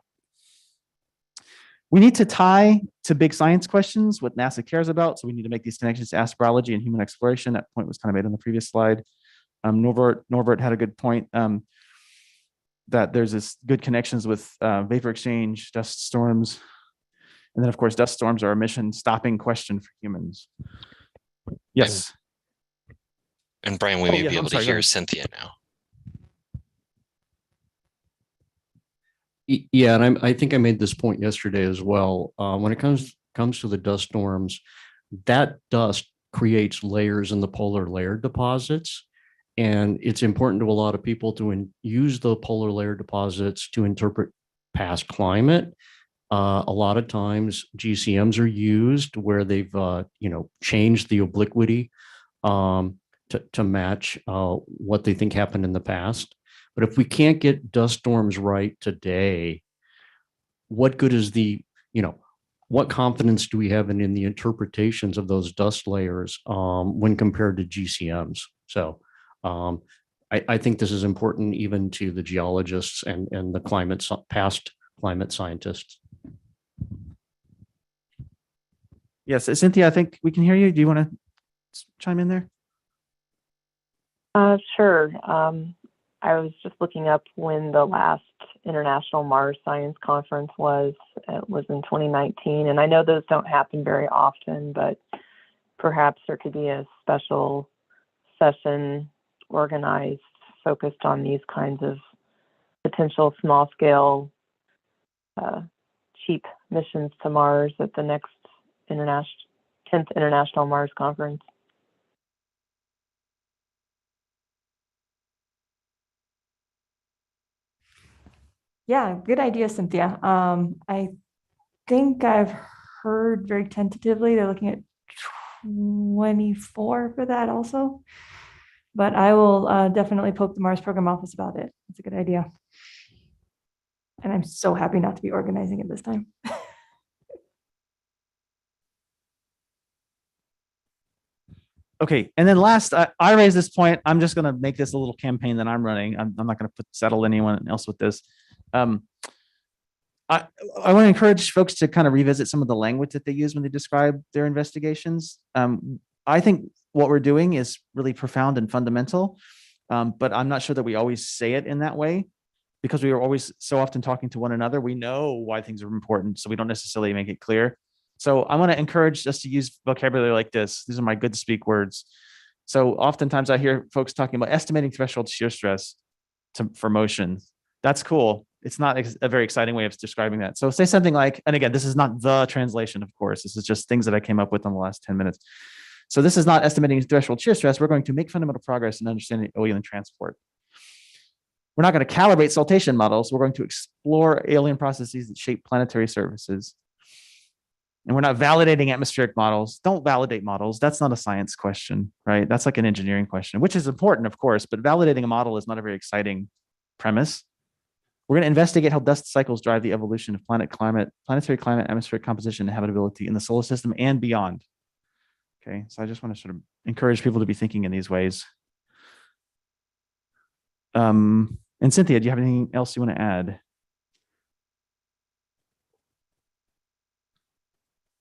We need to tie to big science questions what NASA cares about. So we need to make these connections to astrobiology and human exploration. That point was kind of made on the previous slide. Norbert had a good point that there's this good connections with vapor exchange, dust storms. And then of course, dust storms are a mission stopping question for humans. Yes. And Brian, we may be able to hear ahead. Cynthia now. Yeah, and I think I made this point yesterday as well. When it comes to the dust storms, that dust creates layers in the polar layer deposits. And it's important to a lot of people to use the polar layer deposits to interpret past climate. A lot of times GCMs are used where they've changed the obliquity to match what they think happened in the past. But if we can't get dust storms right today, what good is what confidence do we have in the interpretations of those dust layers when compared to GCMs? So I think this is important even to the geologists and the past climate scientists. Yes, Cynthia, I think we can hear you. Do you want to chime in there? Sure. I was just looking up when the last International Mars Science Conference was. It was in 2019, and I know those don't happen very often, but perhaps there could be a special session organized focused on these kinds of potential small-scale cheap missions to Mars at the next 10th International Mars Conference. Yeah, good idea, Cynthia. I think I've heard very tentatively they're looking at 24 for that also. But I will definitely poke the Mars Program Office about it. It's a good idea. And I'm so happy not to be organizing it this time. Okay, and then last, I raised this point. I'm just going to make this a little campaign that I'm running. I'm not going to settle anyone else with this. I want to encourage folks to kind of revisit some of the language that they use when they describe their investigations. I think what we're doing is really profound and fundamental, but I'm not sure that we always say it in that way because we are always so often talking to one another. We know why things are important, so we don't necessarily make it clear. So I want to encourage us to use vocabulary like this. These are my good to speak words. So oftentimes I hear folks talking about estimating threshold shear stress for motion. That's cool. It's not a very exciting way of describing that. So say something like, and again, this is not the translation, of course. This is just things that I came up with in the last 10 minutes. So this is not estimating threshold shear stress. We're going to make fundamental progress in understanding Aolian transport. We're not going to calibrate saltation models. We're going to explore Aolian processes that shape planetary surfaces. And we're not validating atmospheric models. Don't validate models. That's not a science question, right? That's like an engineering question, which is important, of course, but validating a model is not a very exciting premise. We're going to investigate how dust cycles drive the evolution of planetary climate, atmospheric composition, and habitability in the solar system and beyond. Okay, so I just want to sort of encourage people to be thinking in these ways. And Cynthia, do you have anything else you want to add?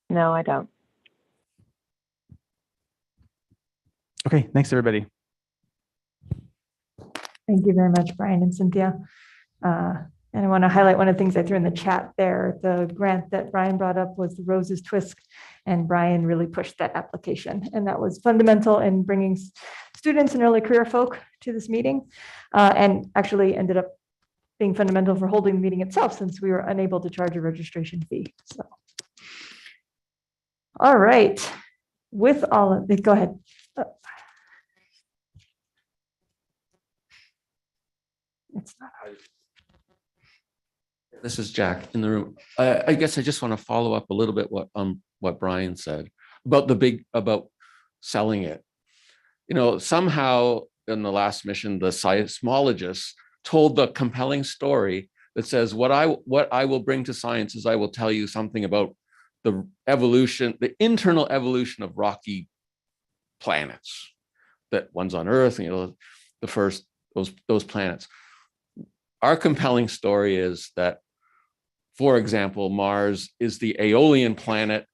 No, I don't. Okay, thanks everybody. Thank you very much, Brian and Cynthia. And I want to highlight one of the things I threw in the chat there. The grant that Brian brought up was the Roses Twist, and Brian really pushed that application. And that was fundamental in bringing students and early career folk to this meeting, and actually ended up being fundamental for holding the meeting itself since we were unable to charge a registration fee. So, all right. with all of it, go ahead. It's not. This is Jack in the room. I guess I just want to follow up a little bit what Brian said about selling it. You know, somehow in the last mission, the seismologists told the compelling story that says what I will bring to science is I will tell you something about the evolution, the internal evolution of rocky planets. That one's on Earth, you know, the first those planets. Our compelling story is that, for example, Mars is the Aolian planet,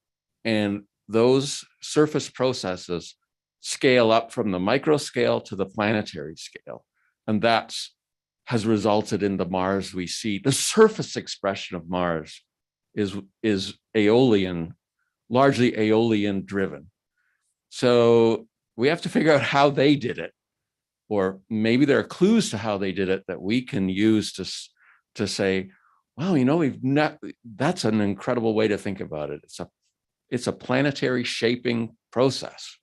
and those surface processes scale up from the micro scale to the planetary scale. And that has resulted in the Mars we see. The surface expression of Mars is Aolian, largely Aolian driven. So we have to figure out how they did it, or maybe there are clues to how they did it that we can use to say, well, you know, that's an incredible way to think about it. It's a planetary shaping process.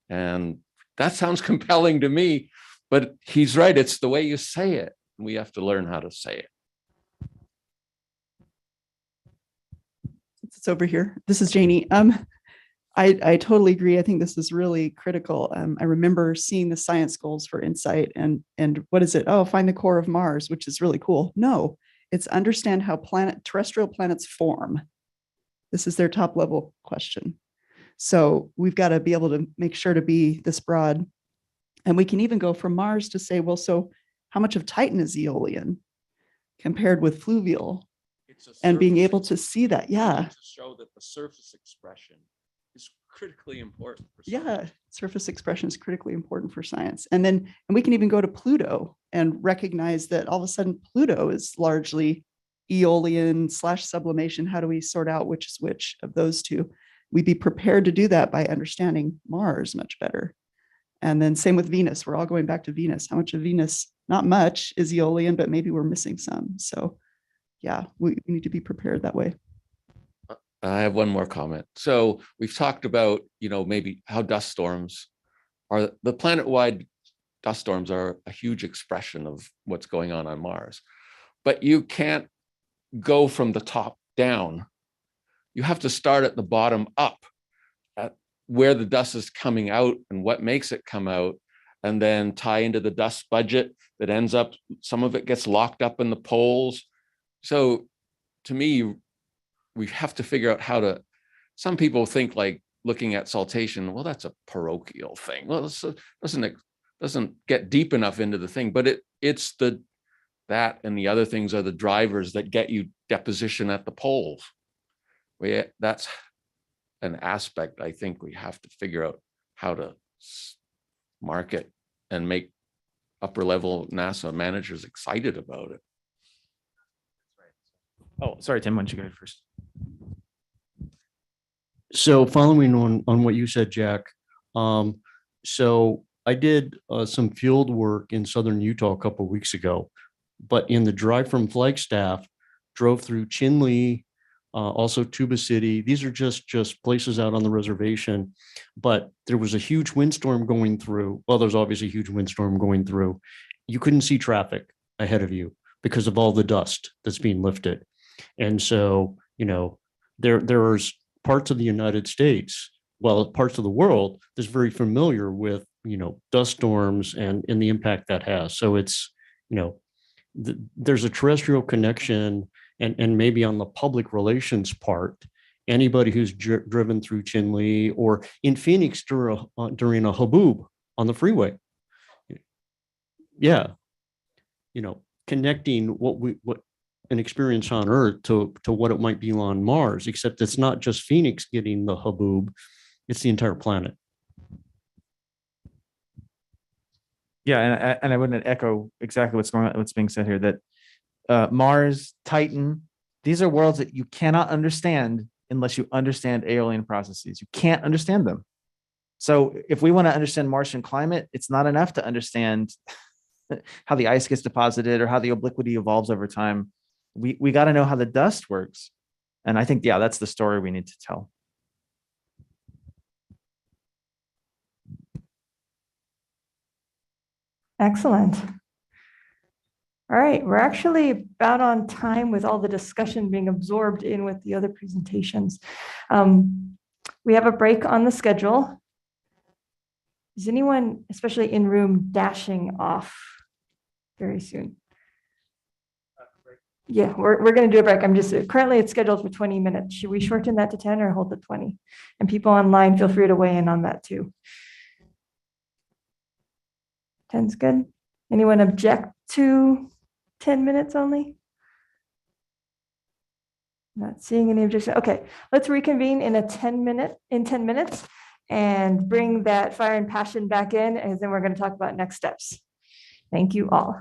And that sounds compelling to me, but he's right. It's the way you say it. We have to learn how to say it. It's over here. This is Janie. I totally agree. I think this is really critical. I remember seeing the science goals for InSight and what is it? Oh, find the core of Mars, which is really cool. No, it's understand how terrestrial planets form. This is their top level question. So we've got to be able to make sure to be this broad. And we can even go from Mars to say, well, so how much of Titan is Aeolian compared with fluvial? And being able to see that, yeah. To show that the surface expression is critically important for science. Yeah, surface expression is critically important for science. And we can even go to Pluto and recognize that all of a sudden Pluto is largely Aeolian / sublimation. How do we sort out which is which of those two? We'd be prepared to do that by understanding Mars much better. And then same with Venus. We're all going back to Venus. How much of Venus? Not much is Aeolian, but maybe we're missing some. So yeah, we need to be prepared that way. I have one more comment. So we've talked about, you know, maybe how dust storms are, the planet-wide dust storms are a huge expression of what's going on Mars. But you can't go from the top down. You have to start at the bottom up, at where the dust is coming out and what makes it come out, and then tie into the dust budget that ends up, some of it gets locked up in the poles. So to me, we have to figure out how to, some people think like looking at saltation, well, that's a parochial thing. Well, it doesn't get deep enough into the thing, but it's that and the other things are the drivers that get you deposition at the poles. That's an aspect I think we have to figure out how to market and make upper level NASA managers excited about it. Oh, sorry, Tim, why don't you go ahead first? So following on what you said, Jack, so I did some field work in southern Utah a couple of weeks ago, but in the drive from Flagstaff, drove through Chinle, also Tuba City. These are just places out on the reservation, but there was a huge windstorm going through. Well, there's obviously a huge windstorm going through. You couldn't see traffic ahead of you because of all the dust that's being lifted. And so, you know, there's parts of the United States, well, parts of the world that's very familiar with, you know, dust storms and the impact that has. So it's, you know, there's a terrestrial connection, and maybe on the public relations part, anybody who's driven through Chinle or in Phoenix during a haboob on the freeway. Yeah. You know, connecting what an experience on Earth to what it might be on Mars, except it's not just Phoenix getting the haboob, it's the entire planet. Yeah, and I wouldn't echo exactly what's being said here, that Mars, Titan, these are worlds that you cannot understand unless you understand Aeolian processes. You can't understand them. So if we want to understand Martian climate, it's not enough to understand how the ice gets deposited or how the obliquity evolves over time. We got to know how the dust works. And I think, yeah, that's the story we need to tell. Excellent. All right, we're actually about on time with all the discussion being absorbed in with the other presentations. We have a break on the schedule. Is anyone, especially in room, dashing off very soon? Yeah, we're going to do a break. I'm just currently it's scheduled for 20 minutes. Should we shorten that to 10 or hold the 20? And people online, feel free to weigh in on that too. 10's good. Anyone object to 10 minutes only? Not seeing any objection. Okay, let's reconvene in 10 minutes and bring that fire and passion back in, and then we're going to talk about next steps. Thank you all.